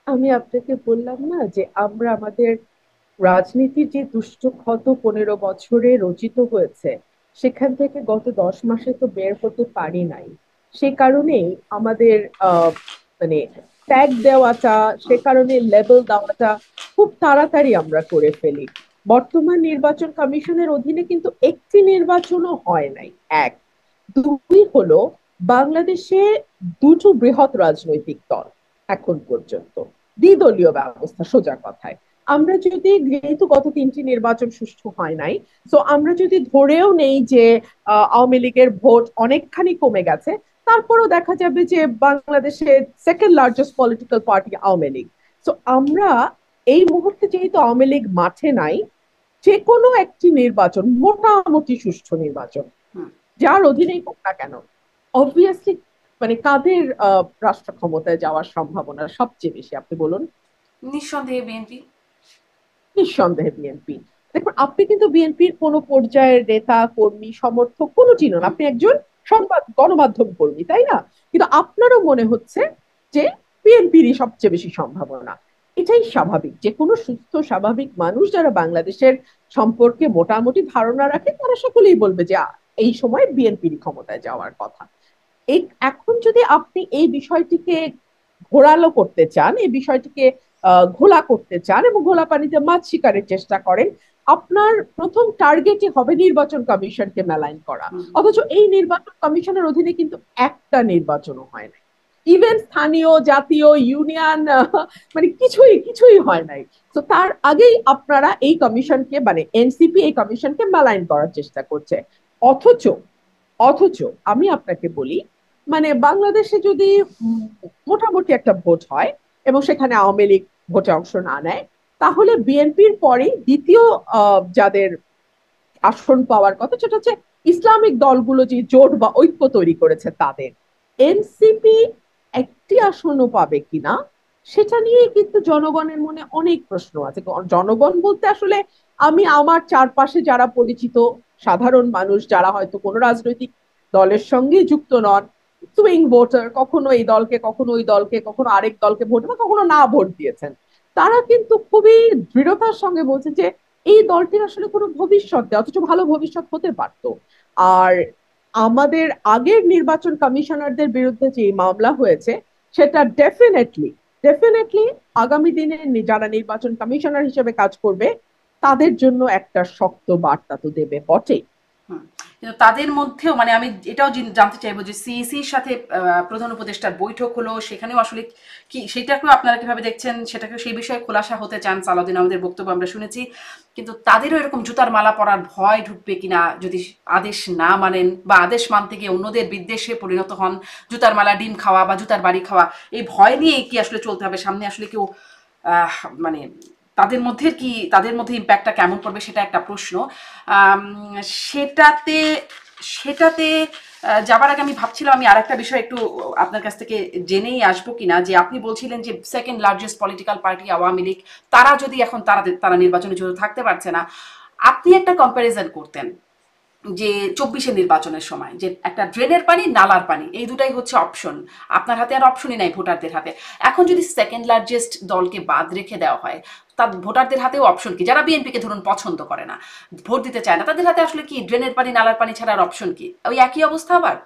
আমি আপনাকে বললাম না যে আমরা আমাদের রাজনীতির যে দুষ্ট ক্ষত 15 বছরে রচিত হয়েছে, সেখান থেকে গত 10 মাসে তো বের হতে পারি নাই। সে কারণেই আমাদের মানে ট্যাগ দেওয়াটা, সে কারণে লেবেল দেওয়াটা খুব তাড়াতাড়ি আমরা করে ফেলি। বর্তমান নির্বাচন কমিশনের অধীনে কিন্তু একটি নির্বাচনও হয় নাই। এক, দুই হলো বাংলাদেশে দুটো বৃহৎ রাজনৈতিক দল এখন পর্যন্ত, দ্বিদলীয় ব্যবস্থা সোজা কথায়। আমরা যদি, যেহেতু গত 3টি নির্বাচন সুষ্ঠু হয় নাই, তো আমরা যদি ধরেও নেই যে আওয়ামী লীগের ভোট অনেকখানি কমে গেছে, তারপরও দেখা যাবে যে বাংলাদেশে second largest political party Awami League. তো আমরা এই মুহূর্তে যেহেতু আওয়ামী লীগ মাঠে নাই, যে কোনো একটি নির্বাচন মোটামুটি সুষ্ঠু নির্বাচন যার অধীনেই হোক না কেন, অবভিয়াসলি মানে কাদের রাষ্ট্র ক্ষমতায় যাওয়ার সম্ভাবনা সবচেয়ে বেশি আপনি বলুন? নিঃসন্দেহে বিএনপি। নিঃসন্দেহে বিএনপি। দেখুন, আপনি কিন্তু বিএনপির কোন পর্যায়ের নেতা কর্মী সমর্থক কোনো চিনুন, আপনি একজন সংবাদ গণমাধ্যম কর্মী, তাই না? কিন্তু আপনারও মনে হচ্ছে যে বিএনপিরই সবচেয়ে বেশি সম্ভাবনা। এটাই স্বাভাবিক। যে কোনো সুস্থ স্বাভাবিক মানুষ যারা বাংলাদেশের সম্পর্কে মোটামুটি ধারণা রাখে তারা সকলেই বলবে যে এই সময় বিএনপির ক্ষমতায় যাওয়ার কথা। এই এখন যদি আপনি এই বিষয়টিকে ঘোরালো করতে চান, এই বিষয়টিকে ঘোলা করতে চান এবং ঘোলা পানিতে মাছ শিকারের চেষ্টা করেন, আপনার প্রথম টার্গেটই হবে নির্বাচন কমিশনকে মেলাইন করা। অথচ এই নির্বাচন কমিশনের অধীনে কিন্তু একটা নির্বাচনও হয় না। ইভেন স্থানীয়, জাতীয়, ইউনিয়ন মানে কিছুই কিছুই হয় নাই। তো তার আগেই আপনারা এই কমিশনকে, মানে এনসিপি এই কমিশনকে মেলাইন করার চেষ্টা করছে। অথচ অথচ আমি আপনাকে বলি, মানে বাংলাদেশে যদি মোটামুটি একটা ভোট হয় এবং সেখানে আওয়ামী লীগ ভোটে অংশ না নেয়, তাহলে বিএনপির পরে দ্বিতীয় যাদের আসন পাওয়ার কথা সেটা হচ্ছে ইসলামিক দলগুলো যে জোট বা ঐক্য তৈরি করেছে তাদের। এনসিপি একটি আসনও পাবে কিনা সেটা নিয়ে কিন্তু জনগণের মনে অনেক প্রশ্ন আছে। জনগণ বলতে আসলে আমি আমার চারপাশে যারা পরিচিত সাধারণ মানুষ, যারা হয়তো কোনো রাজনৈতিক দলের সঙ্গে যুক্ত নন, সুইং ভোটার, কখনো এই দলকে কখনো ওই দলকে কখনো আরেক দলকে ভোট বা কখনো না ভোট দিয়েছেন, তারা কিন্তু খুবই দৃঢ়তার সঙ্গে বলছে যে এই দলটির আসলে কোনো ভবিষ্যৎ নেই, অথচ ভালো ভবিষ্যৎ হতে পারত। আর আমাদের আগের নির্বাচন কমিশনারদের বিরুদ্ধে যে মামলা হয়েছে, সেটা ডেফিনেটলি ডেফিনেটলি আগামী দিনে যারা নির্বাচন কমিশনার হিসেবে কাজ করবে তাদের জন্য একটা শক্ত বার্তা তো দেবে বটেই। কিন্তু তাদের মধ্যেও মানে আমি এটাও জানতে চাইবো যে সিইসির সাথে প্রধান উপদেষ্টার বৈঠক হলো, সেখানেও আসলে কি সেটাকেও আপনারা কিভাবে দেখছেন, সেটাকে সেই বিষয়ে খোলাসা হতে চান। সালাউদ্দিন আমাদের বক্তব্য আমরা শুনেছি, কিন্তু তাদেরও এরকম জুতার মালা পরার ভয় ঢুকবে কিনা যদি আদেশ না মানেন, বা আদেশ মানতে গিয়ে অন্যদের বিদ্বেষে পরিণত হন, জুতার মালা ডিম খাওয়া বা জুতার বাড়ি খাওয়া, এই ভয় নিয়ে কি আসলে চলতে হবে সামনে? আসলে কেউ মানে তাদের মধ্যে ইম্প্যাক্টটা কেমন পড়বে সেটা একটা প্রশ্ন। সেটাতে সেটাতে যাবার আগে আমি ভাবছিলাম আমি আরেকটা বিষয় একটু আপনার কাছ থেকে জেনেই আসবো কিনা, যে আপনি বলছিলেন যে second largest political party Awami League, তারা যদি এখন তারা নির্বাচনে জড়িত থাকতে পারছে না, আপনি একটা কম্প্যারিজন করতেন যে 24-এর নির্বাচনের সময় যে একটা ড্রেনের পানি নালার পানি, এই দুটাই হচ্ছে অপশন, আপনার হাতে আর অপশনই নাই ভোটারদের হাতে। এখন যদি সেকেন্ড লার্জেস্ট দলকে বাদ রেখে দেওয়া হয়, তার ভোটারদের হাতেও অপশন কি? যারা বিএনপিকে ধরুন পছন্দ করে না, ভোট দিতে চায় না, তাদের হাতে আসলে কি ড্রেনের পানি নালার পানি ছাড়া আর অপশন কি? ওই একই অবস্থা আবার?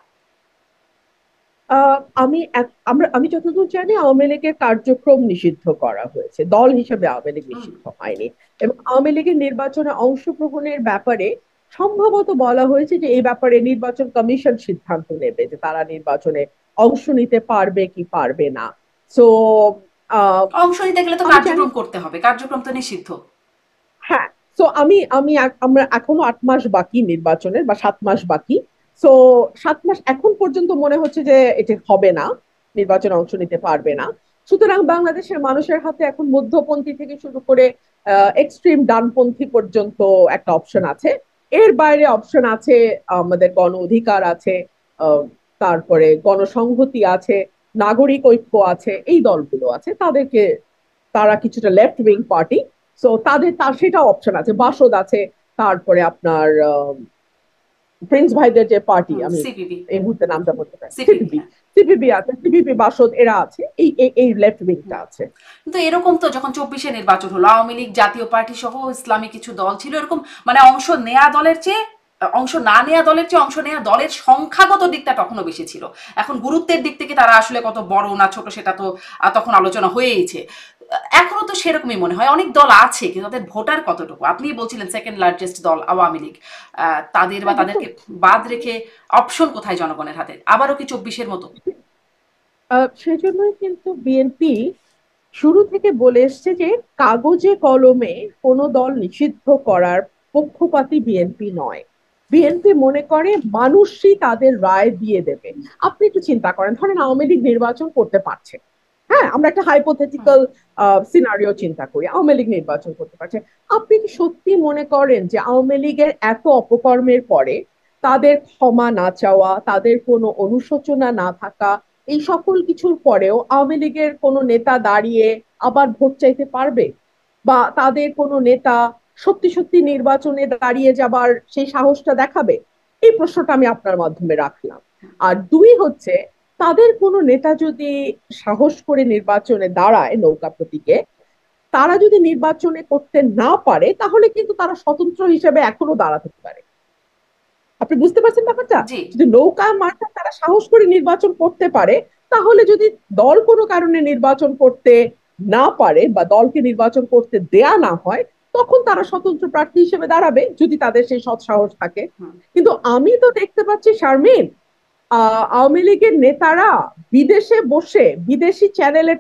আমি যতদূর জানি আওয়ামী লীগের কার্যক্রম নিষিদ্ধ করা হয়েছে, দল হিসেবে আওয়ামী লীগ হুম। নিষিদ্ধ হয়নি। এবং আওয়ামী লীগের নির্বাচনে অংশগ্রহণের ব্যাপারে সম্ভবত বলা হয়েছে যে এই ব্যাপারে নির্বাচন কমিশন সিদ্ধান্ত নেবে যে তারা নির্বাচনে অংশ নিতে পারবে কি পারবে না। সো অংশ নিতে গেলে তো আমি জানি, কার্যক্রম করতে হবে, কার্যক্রম তো নিষিদ্ধ। হ্যাঁ। তো আমরা এখনো 8 মাস বাকি নির্বাচনের, বা 7 মাস বাকি। সো 7 মাস এখন পর্যন্ত মনে হচ্ছে যে এটা হবে না, নির্বাচনে অংশ নিতে পারবে না। সুতরাং বাংলাদেশের মানুষের হাতে এখন মধ্যপন্থী থেকে শুরু করে এক্সট্রিম ডানপন্থী পর্যন্ত একটা অপশন আছে। এর বাইরে অপশন আছে, আমাদের গণ অধিকার আছে, আহ, তারপরে গণসংহতি আছে, নাগরিক ঐক্য আছে, এই দলগুলো আছে। তারা কিছুটা লেফট উইং পার্টি। সো তার সেটা অপশন আছে, বাসদ আছে, তারপরে আপনার প্রিন্স ভাইদের যে পার্টি, আমি সিপিবি। এই মুহূর্তে নামটা বলতে পারি, সিপিবি, সিপিবি। হ্যাঁ। সিপিবি আছে, সিপিবি বাসদ এরা আছে, এই লেফট উইংটা আছে। কিন্তু এরকম তো যখন 24-এ নির্বাচন হলো, আওয়ামী লীগ, জাতীয় পার্টি সহ ইসলামী কিছু দল ছিল, এরকম মানে অংশ নেয়া দলের চেয়ে অংশ না নেয়া দলের চেয়ে অংশ নেয়া দলের সংখ্যাগত দিকটা তখনও বেশি ছিল। এখন গুরুত্বের দিক থেকে তারা আসলে কত বড় না ছোট সেটা তো তখন আলোচনা হয়েইছে। এখনো তো সেরকমই মনে হয়, অনেক দল আছে কিন্তু তাদের ভোটার কতটুকু? আপনি বলছিলেন সেকেন্ড লার্জেস্ট দল আওয়ামী লীগ, তাদের বা হ্যাঁ, দেখুন, তাদেরকে বাদ রেখে অপশন কোথায় জনগণের হাতে? আবারও কি 24-এর মতো? সেজন্যই কিন্তু বিএনপি শুরু থেকে বলে এসছে যে কাগজে কলমে কোনো দল নিষিদ্ধ করার পক্ষপাতী বিএনপি নয়। বিএনপি মনে করে মানুষই তাদের রায় দিয়ে দেবে। আপনি একটু চিন্তা করেন, ধরেন আওয়ামী লীগ নির্বাচন করতে পারছে, হ্যাঁ, আমরা একটা হাইপোথেটিক্যাল সিনারিও চিন্তা করি, আওয়ামী লীগ নির্বাচন করতে পারছে। আপনি কি সত্যি মনে করেন যে আওয়ামী লীগের এত অপকর্মের পরে তাদের ক্ষমা না চাওয়া, তাদের কোনো অনুশোচনা না থাকা, এই সকল কিছুর পরেও আওয়ামী লীগের কোনো নেতা দাঁড়িয়ে আবার ভোট চাইতে পারবে? বা তাদের কোনো নেতা সত্যি সত্যি নির্বাচনে দাঁড়িয়ে যাবার সেই সাহসটা দেখাবে? এই প্রশ্নটা আমি আপনার মাধ্যমে রাখলাম। আর দুই হচ্ছে, তাদের কোনো নেতা যদি সাহস করে নির্বাচনে দাঁড়ায় নৌকা প্রতীকে, তারা যদি নির্বাচনে করতে না পারে, তাহলে কিন্তু তারা স্বতন্ত্র হিসেবে এখনো দাঁড়াতে পারে। আপনি বুঝতে পারছেন ব্যাপারটা? জি। যদি নৌকা মার্কা তারা সাহস করে নির্বাচন করতে পারে, তাহলে যদি দল কোনো কারণে নির্বাচন করতে না পারে বা দলকে নির্বাচন করতে দেয়া না হয়, তখন তারা স্বতন্ত্র প্রার্থী হিসেবে দাঁড়াবে, যদি তাদের সেই সৎ সাহস থাকে। কিন্তু আমি তো দেখতে পাচ্ছি শারমিন, আওয়ামী লীগের নেতারা বিদেশে বসে বিদেশি চ্যানেলে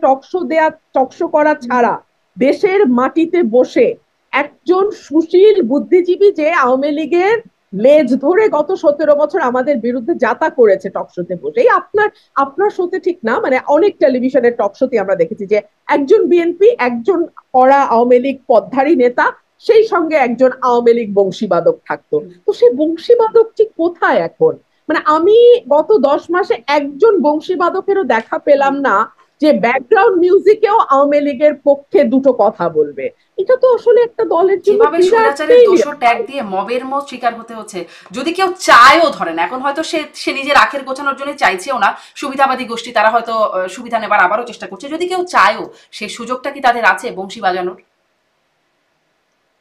টকশো করা ছাড়া দেশের মাটিতে বসে একজন সুশীল বুদ্ধিজীবী যে আওয়ামী লীগের লেজ ধরে গত 17 বছর আমাদের বিরুদ্ধে যাতা করেছে টকশোতে বসে, এই আপনার আপনার শোতে ঠিক না, মানে অনেক টেলিভিশনের টকশোতে আমরা দেখেছি যে একজন বিএনপি, একজন কড়া আওয়ামী লীগ পদধারী নেতা, সেই সঙ্গে একজন আওয়ামী লীগ বংশীবাদক থাকতো। তো সেই বংশীবাদকটি কোথায় এখন? মানে আমি গত 10 মাসে একজন বংশীবাদকেরও দেখা পেলাম না যে ব্যাকগ্রাউন্ড মিউজিকেও আওয়ামী লীগের পক্ষে দুটো কথা বলবে। এটা তো আসলে একটা দলের জন্য যেভাবে বিরাট স্বৈরাচারের দোষর ট্যাগ ফেইলিয়ার। দিয়ে মবের মত শিকার হতে হচ্ছে, যদি কেউ চায়ও, ধরেন এখন হয়তো সে সে নিজের আখের গোছানোর জন্য চাইছেও না, সুবিধাবাদী গোষ্ঠী তারা হয়তো সুবিধা নেবার আবারও চেষ্টা করছে, যদি কেউ চায়ও, সেই সুযোগটা কি তাদের আছে বংশী বাজানোর?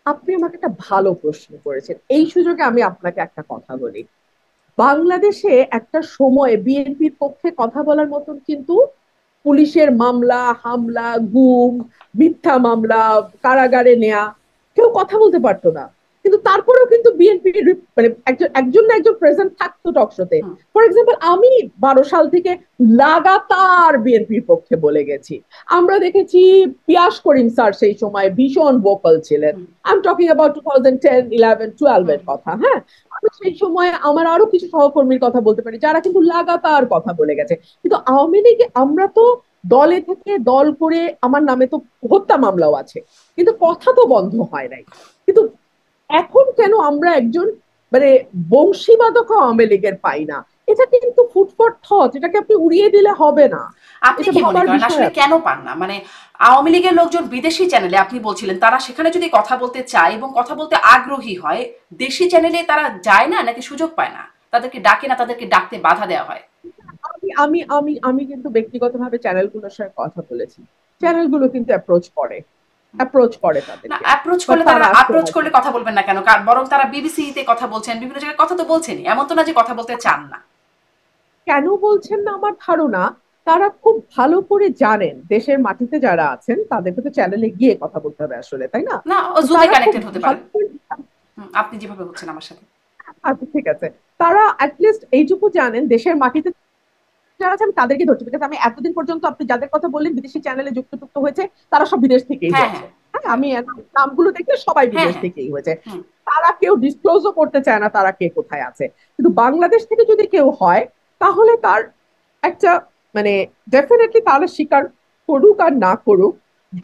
আপনি আমাকে একটা ভালো প্রশ্ন করেছেন, এই সুযোগে আমি আপনাকে একটা কথা বলি। বাংলাদেশে একটা সময় বিএনপির পক্ষে কথা বলার মতন কিন্তু পুলিশের মামলা হামলা, গুম, মিথ্যা মামলা, কারাগারে নেয়া, কেউ কথা বলতে পারতো না। কিন্তু তারপরেও কিন্তু বিএনপি মানে একজন একজন না একজন প্রেজেন্ট থাকতো টকশোতে। ফর এক্সাম্পল, আমি 12 সাল থেকে লাগাতার বিএনপির পক্ষে বলে গেছি। আমরা দেখেছি পিয়াস করিম স্যার সেই সময় ভীষণ ভোকাল ছিলেন। আই এম টকিং অ্যাবাউট 2010, 11, 12 এর কথা, হ্যাঁ। আমি সেই সময় আমার আরো কিছু সহকর্মীর কথা বলতে পারি যারা কিন্তু লাগাতার কথা বলে গেছে। কিন্তু আওয়ামী লীগে আমরা তো দলে থেকে দল করে, আমার নামে তো হত্যা মামলাও আছে, কিন্তু কথা তো বন্ধ হয় নাই। কিন্তু এখন কেন আমরা একজন মানে বংশীবাদক আওয়ামী লীগের পাই না? এটা কিন্তু ফুড ফর থট, এটাকে আপনি উড়িয়ে দিলে হবে না, আপনি এটা কি মনে ভাবার করেন বিষয় আসলে আছে। কেন পান না? মানে আওয়ামী লীগের লোকজন বিদেশি চ্যানেলে আপনি বলছিলেন তারা সেখানে যদি কথা বলতে চায় এবং কথা বলতে আগ্রহী হয়, দেশি চ্যানেলে তারা যায় না নাকি সুযোগ পায় না? তাদেরকে ডাকে না, তাদেরকে ডাকতে বাধা দেওয়া হয়? আমি আমি আমি আমি কিন্তু ব্যক্তিগতভাবে চ্যানেলগুলোর সাথে কথা বলেছি, চ্যানেলগুলো কিন্তু অ্যাপ্রোচ করে না তাদেরকে, অ্যাপ্রোচ বাট করলে তারা তারা আসতে অ্যাপ্রোচ রাজি করলে না। কথা বলবেন না কেন? বরং তারা বিবিসিতে কথা বলছেন, বিভিন্ন জায়গায় কথা তো বলছেনই, এমন তো না যে কথা বলতে চান না। কেন বলছেন না আমার ধারণা, তারা খুব ভালো করে জানেন দেশের মাটিতে যারা আছেন তাদেরকে তো চ্যানেলে গিয়ে কথা বলতে হবে আসলে, তাই না? না ও তো জুমে তারা খুব কানেক্টেড হতে ভালো পারেন। করে, আপনি যেভাবে হচ্ছেন আমার সাথে। আচ্ছা ঠিক আছে, তারা অ্যাটলিস্ট এইটুকু জানেন দেশের মাটিতে যারা আছে আমি তাদেরকে ধরছি, বিকজ আমি এতদিন পর্যন্ত আপনি যাদের কথা বললেন বিদেশি চ্যানেলে যুক্ত হয়েছে তারা সব বিদেশ থেকেই হ্যাঁ হয়েছে। হ্যাঁ হ্যাঁ, হ্যাঁ আমি নামগুলো দেখলে সবাই হ্যাঁ বিদেশ হ্যাঁ। থেকেই হয়েছে। হুম। তারা কেউ ডিসক্লোজও করতে চায় না তারা কে কোথায় আছে। কিন্তু বাংলাদেশ থেকে যদি কেউ হয় তাহলে তার একটা, মানে ডেফিনেটলি তারা স্বীকার করুক আর না করুক,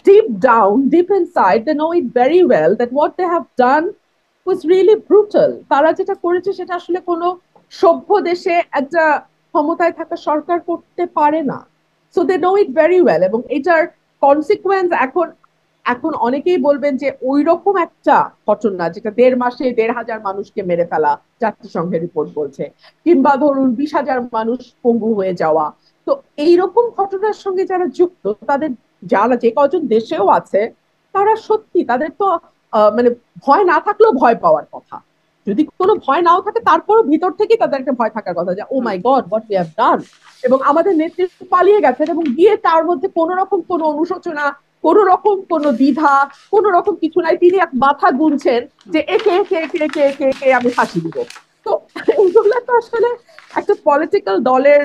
deep down, deep inside, they know it very well that what they have done was really brutal. তারা যেটা করেছে সেটা আসলে কোনো সভ্য দেশে একটা ক্ষমতায় থাকা সরকার করতে পারে না। So they know it very well, এবং এটার কনসিকুয়েন্স এখন, অনেকেই বলবেন যে ওই রকম একটা ঘটনা যেটা 1.5 মাসে 1.5 হাজার মানুষকে মেরে ফেলা, জাতিসংঘের রিপোর্ট বলছে, কিংবা ধরুন 20 হাজার মানুষ পঙ্গু হয়ে যাওয়া, তো এইরকম ঘটনার সঙ্গে যারা যুক্ত তাদের, যারা যে কজন দেশেও আছে, তারা সত্যি তাদের তো মানে ভয় না থাকলেও ভয় পাওয়ার কথা। যদি কোনো ভয় নাও থাকে তারপরও ভিতর থেকেই তাদের একটা ভয় থাকার কথা যে ও hmm. My God what we have done. এবং আমাদের নেতৃত্ব পালিয়ে গেছেন এবং গিয়ে তার মধ্যে কোন রকম কোনো অনুশোচনা, কোন রকম কোনো দ্বিধা, কোন রকম কিছু নাই, তিনি এক মাথা গুনছেন যে একে একে একে একে একে একে আমি ফাঁসি দিব। তো এইগুলো তো আসলে একটা পলিটিক্যাল দলের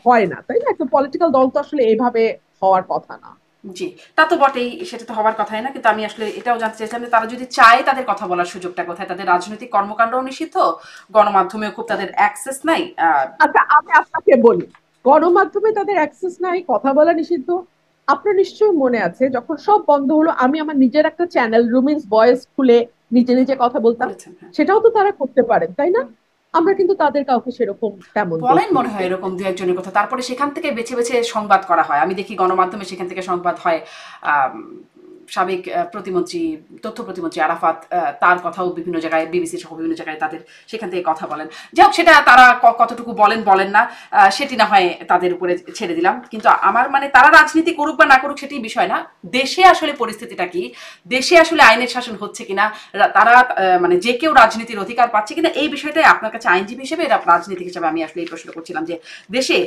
হয় না, তাই না? একটা পলিটিক্যাল দল তো আসলে এইভাবে হওয়ার কথা না। জি, তা তো বটেই, সেটা তো হবার কথাই না। কিন্তু আমি আসলে এটাও জানতে চাইছিলাম যে তারা যদি চায় তাদের কথা বলার সুযোগটা কোথায়? তাদের রাজনৈতিক কর্মকাণ্ডও নিষিদ্ধ, গণমাধ্যমেও খুব তাদের অ্যাক্সেস নাই। আচ্ছা আমি আপনাকে বলি, গণমাধ্যমে তাদের অ্যাক্সেস নাই, কথা বলা নিষিদ্ধ। আপনার নিশ্চয়ই মনে আছে যখন সব বন্ধ হলো আমি আমার নিজের একটা চ্যানেল রুমিনস ভয়েস খুলে নিজে নিজে কথা বলতাম, বলেছেন, হ্যাঁ। সেটাও তো তারা করতে পারেন, তাই না? আমরা কিন্তু তাদের কাউকে সেরকম তেমন বলেন দেখিনি মনে হয় করতে। এরকম দু একজনের কথা, তারপরে সেখান থেকে বেছে বেছে সংবাদ করা হয়। আমি দেখি গণমাধ্যমে সেখান থেকে সংবাদ হয়। আম, সাবেক প্রতিমন্ত্রী, তথ্য প্রতিমন্ত্রী আরাফাত, তার কথাও বিভিন্ন জায়গায়, বিবিসি সহ বিভিন্ন জায়গায় তাদের সেখান থেকে কথা বলেন। যাই হোক, সেটা তারা কতটুকু বলেন বলেন না, সেটি না হয় তাদের উপরে ছেড়ে দিলাম। কিন্তু আমার মানে তারা রাজনীতি করুক বা না করুক সেটি বিষয় না। দেশে আসলে পরিস্থিতিটা কি, দেশে আসলে আইনের শাসন হচ্ছে কিনা, তারা মানে যে কেউ রাজনীতির অধিকার পাচ্ছে কিনা, এই বিষয়টাই আপনার কাছে আইনজীবী হিসেবে, রাজনীতিক হিসেবে আমি আসলে এই প্রশ্ন করছিলাম যে দেশে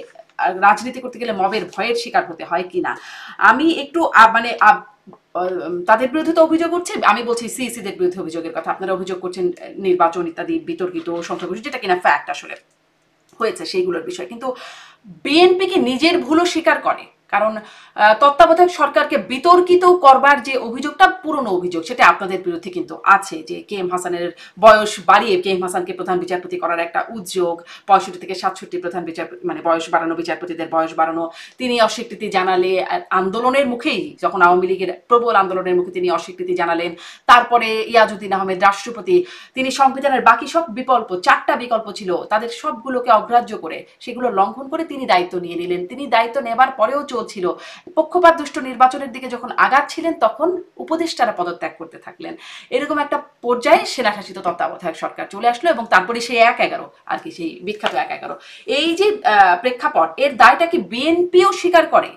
রাজনীতি করতে গেলে মবের ভয়ের শিকার হতে হয় কিনা। আমি একটু মানে তাদের বিরুদ্ধে তো অভিযোগ উঠছে, আমি বলছি সিইসিদের বিরুদ্ধে অভিযোগের কথা। আপনারা অভিযোগ করছেন নির্বাচন ইত্যাদি বিতর্কিত সংখ্যাগরিষ্ঠ, যেটা কিনা ফ্যাক্ট আসলে হয়েছে সেইগুলোর বিষয়। কিন্তু বিএনপি কি নিজের ভুলও স্বীকার করে? কারণ তত্ত্বাবধায়ক সরকারকে বিতর্কিত করবার যে অভিযোগটা, পুরনো অভিযোগ, সেটা আপনাদের বিরুদ্ধে কিন্তু আছে, যে কে এম হাসানের বয়স বাড়িয়ে কে এম হাসানকে প্রধান বিচারপতি করার একটা উদ্যোগ, 65 থেকে 67 প্রধান বিচারপতি, মানে বয়স বাড়ানো, বিচারপতিদের বয়স বাড়ানো, তিনি অস্বীকৃতি জানালে আন্দোলনের মুখেই, যখন আওয়ামী লীগের প্রবল আন্দোলনের মুখে তিনি অস্বীকৃতি জানালেন। তারপরে ইয়াজউদ্দিন আহমেদ রাষ্ট্রপতি, তিনি সংবিধানের বাকি সব বিকল্প, 4টা বিকল্প ছিল, তাদের সবগুলোকে অগ্রাহ্য করে, সেগুলো লঙ্ঘন করে তিনি দায়িত্ব নিয়ে নিলেন। তিনি দায়িত্ব নেবার পরেও চলছিল পক্ষপাত দুষ্ট নির্বাচনের দিকে যখন আগাচ্ছিলেন, তখন উপদেষ্টারা পদত্যাগ করতে থাকলেন। এরকম একটা পর্যায়ে সেনাশাসিত তত্ত্বাবধায়ক সরকার চলে আসলো, এবং তারপরে সেই 1/11 আর কি, সেই বিখ্যাত 1/11, এই যে প্রেক্ষাপট, এর দায়টা কি বিএনপিও স্বীকার করে?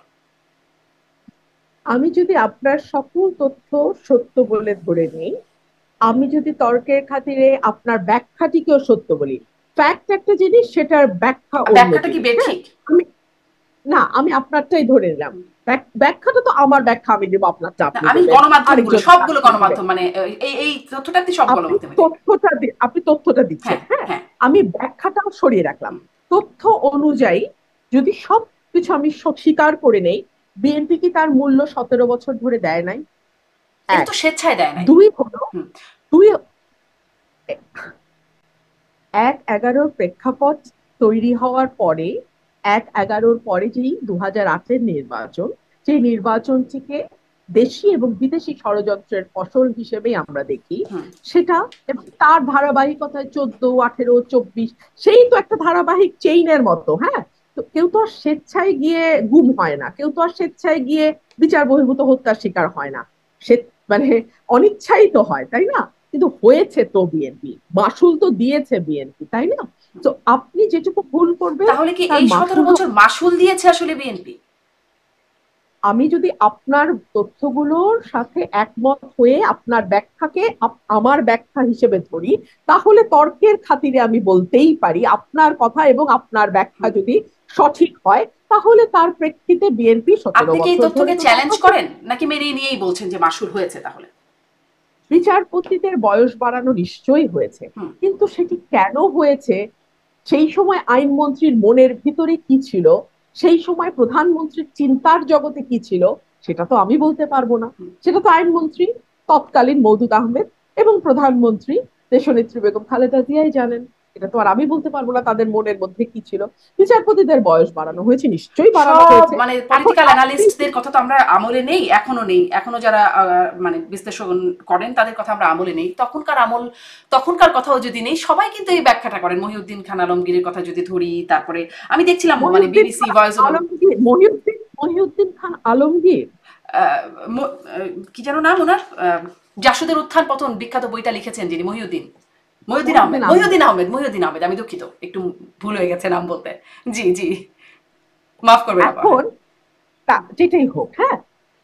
আমি যদি আপনার সকল তথ্য সত্য বলে ধরে নিই, আমি যদি তর্কের খাতিরে আপনার ব্যাখ্যাটিকেও সত্য বলি, ফ্যাক্ট একটা জিনিস, সেটার ব্যাখ্যা অন্য ব্যাখ্যাটা কি জিনিস, হ্যাঁ? বেঠিক? আমি, না আমি আপনারটাই ধরে নিলাম, ব্যাখ্যাটা তো আমার ব্যাখ্যা আমি দেবো, আপনারটা না, আপনি আমি দেবেন, গণমাধ্যমগুলো, আরেকজন সবগুলো সাক্ষী দিবে। গণমাধ্যম, মানে এই তথ্যটা আপনি সব আপনি গণমাধ্যমে দেখবেন। তথ্যটা দিচ্ছেন, হ্যাঁ হ্যাঁ, হ্যাঁ। আমি ব্যাখ্যাটাও সরিয়ে রাখলাম। তথ্য অনুযায়ী যদি সব কিছু আমি স্বীকার করে নেই, বিএনপি কি তার মূল্য 17 বছর ধরে দেয় নাই? এটা এক। তো স্বেচ্ছায় দেয় নাই। দুই হলো, হুম। দুই 1/11 প্রেক্ষাপট তৈরি হওয়ার পরে, 1/11 পরে যেই 2008-এর নির্বাচন, সেই নির্বাচনটিকে দেশি এবং বিদেশি ষড়যন্ত্রের ফসল হিসেবেই আমরা দেখি হুম সেটা। এবং তার ধারাবাহিকতায় 14, 18, 24 সেই তো একটা ধারাবাহিক চেইনের মতো। হ্যাঁ, তো কেউ তো আর স্বেচ্ছায় গিয়ে গুম হয় না, কেউ তো আর স্বেচ্ছায় গিয়ে বিচার বহির্ভূত হত্যার শিকার হয় না। সে মানে অনিচ্ছাই তো হয়, তাই না? কিন্তু হয়েছে তো বিএনপি, মাসুল তো দিয়েছে বিএনপি, তাই না? হুম। তো আপনি যেটুকু ভুল করবেন তাহলে কি তার এই 17 মাসুল। বছর মাসুল দিয়েছে আসলে বিএনপি? আমি যদি আপনার তথ্যগুলোর সাথে একমত হয়ে আপনার ব্যাখ্যাকে আমার ব্যাখ্যা হিসেবে ধরি, তাহলে তর্কের খাতিরে আমি বলতেই পারি আপনার কথা এবং আপনার ব্যাখ্যা হুম। যদি সঠিক হয়, তাহলে তার প্রেক্ষিতে বিএনপি 17 আপনি কি এই বছর ধরে তথ্যকে তো চ্যালেঞ্জ রাজত্ব। করেন নাকি মেনে নিয়েই বলছেন যে মাসুল হয়েছে তাহলে? বিচারপতিদের বয়স বাড়ানো নিশ্চয়ই হয়েছে, হুম কিন্তু সেটি কেন হয়েছে, সেই সময় আইনমন্ত্রীর মনের ভিতরে কি ছিল, সেই সময় প্রধানমন্ত্রীর চিন্তার জগতে কি ছিল, সেটা তো আমি বলতে পারবো না। হুম। সেটা তো আইনমন্ত্রী তৎকালীন মওদুদ আহমেদ এবং প্রধানমন্ত্রী দেশনেত্রী বেগম খালেদা জিয়াই জানেন। এটা তো আর আমি বলতে পারবো না তাদের মনের মধ্যে কি ছিল। বিচারপতিদের বয়স বাড়ানো হয়েছে, নিশ্চয়ই বাড়ানো সব হয়েছে। মানে এখন পলিটিক্যাল আপনি অ্যানালিস্টদের কথা তো আমরা আমলে নেই, এখনো নেই, এখনো যারা মানে বিশ্লেষণ করেন তাদের কথা আমরা আমলে নেই। তখনকার আমল, তখনকার কথাও যদি নেই, সবাই কিন্তু এই ব্যাখ্যাটা করেন। মহিউদ্দিন খান আলমগীরের কথা যদি ধরি, তারপরে আমি দেখছিলাম মানে Mohiuddin BBC Khan voice of Alamgir, Mohiuddin Khan Alamgir. কি যেন নাম ওনার, জাসদের উত্থান পতন বিখ্যাত বইটা লিখেছেন যিনি, মহিউদ্দিন, মহিউদ্দিন আহমেদ, মহিউদ্দিন আহমেদ। মহিউদ্দিন আহমেদ, আমি দুঃখিত, একটু ভুল হয়ে গেছে নাম বলতে। জি জি, মাফ করবেন আপা। হ্যাঁ। এখন যেটাই হোক, হ্যাঁ,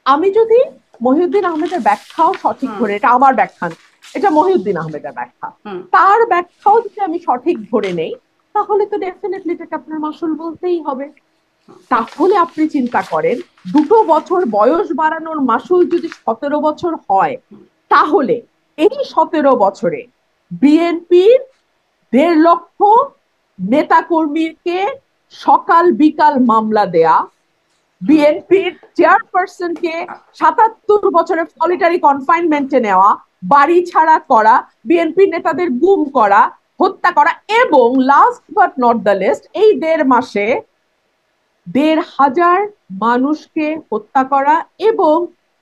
আমি যদি মহিউদ্দিন আহমেদের ব্যাখ্যাও সঠিক হুম ধরে, এটা আমার ব্যাখ্যা না, এটা মহিউদ্দিন আহমেদের ব্যাখ্যা, হুম। তার ব্যাখ্যাও যদি আমি সঠিক ধরে নেই, তাহলে তো ডেফিনেটলি এটাকে আপনার মাসুল বলতেই হবে। তাহলে আপনি চিন্তা করেন, 2 বছর বয়স বাড়ানোর মাসুল যদি 17 বছর হয়, তাহলে এই 17 বছরে বিএনপির 1.5 লক্ষ নেতাকর্মীকে সকাল বিকাল মামলা দেয়া, বিএনপির চেয়ারপারসনকে 77 বছরের সলিটারি কনফাইনমেন্টে নেওয়া, বাড়ি ছাড়া করা, বিএনপি নেতাদের গুম করা, হত্যা করা, এবং last but not the least, এই 1.5 মাসে 1.5 হাজার মানুষকে হত্যা করা এবং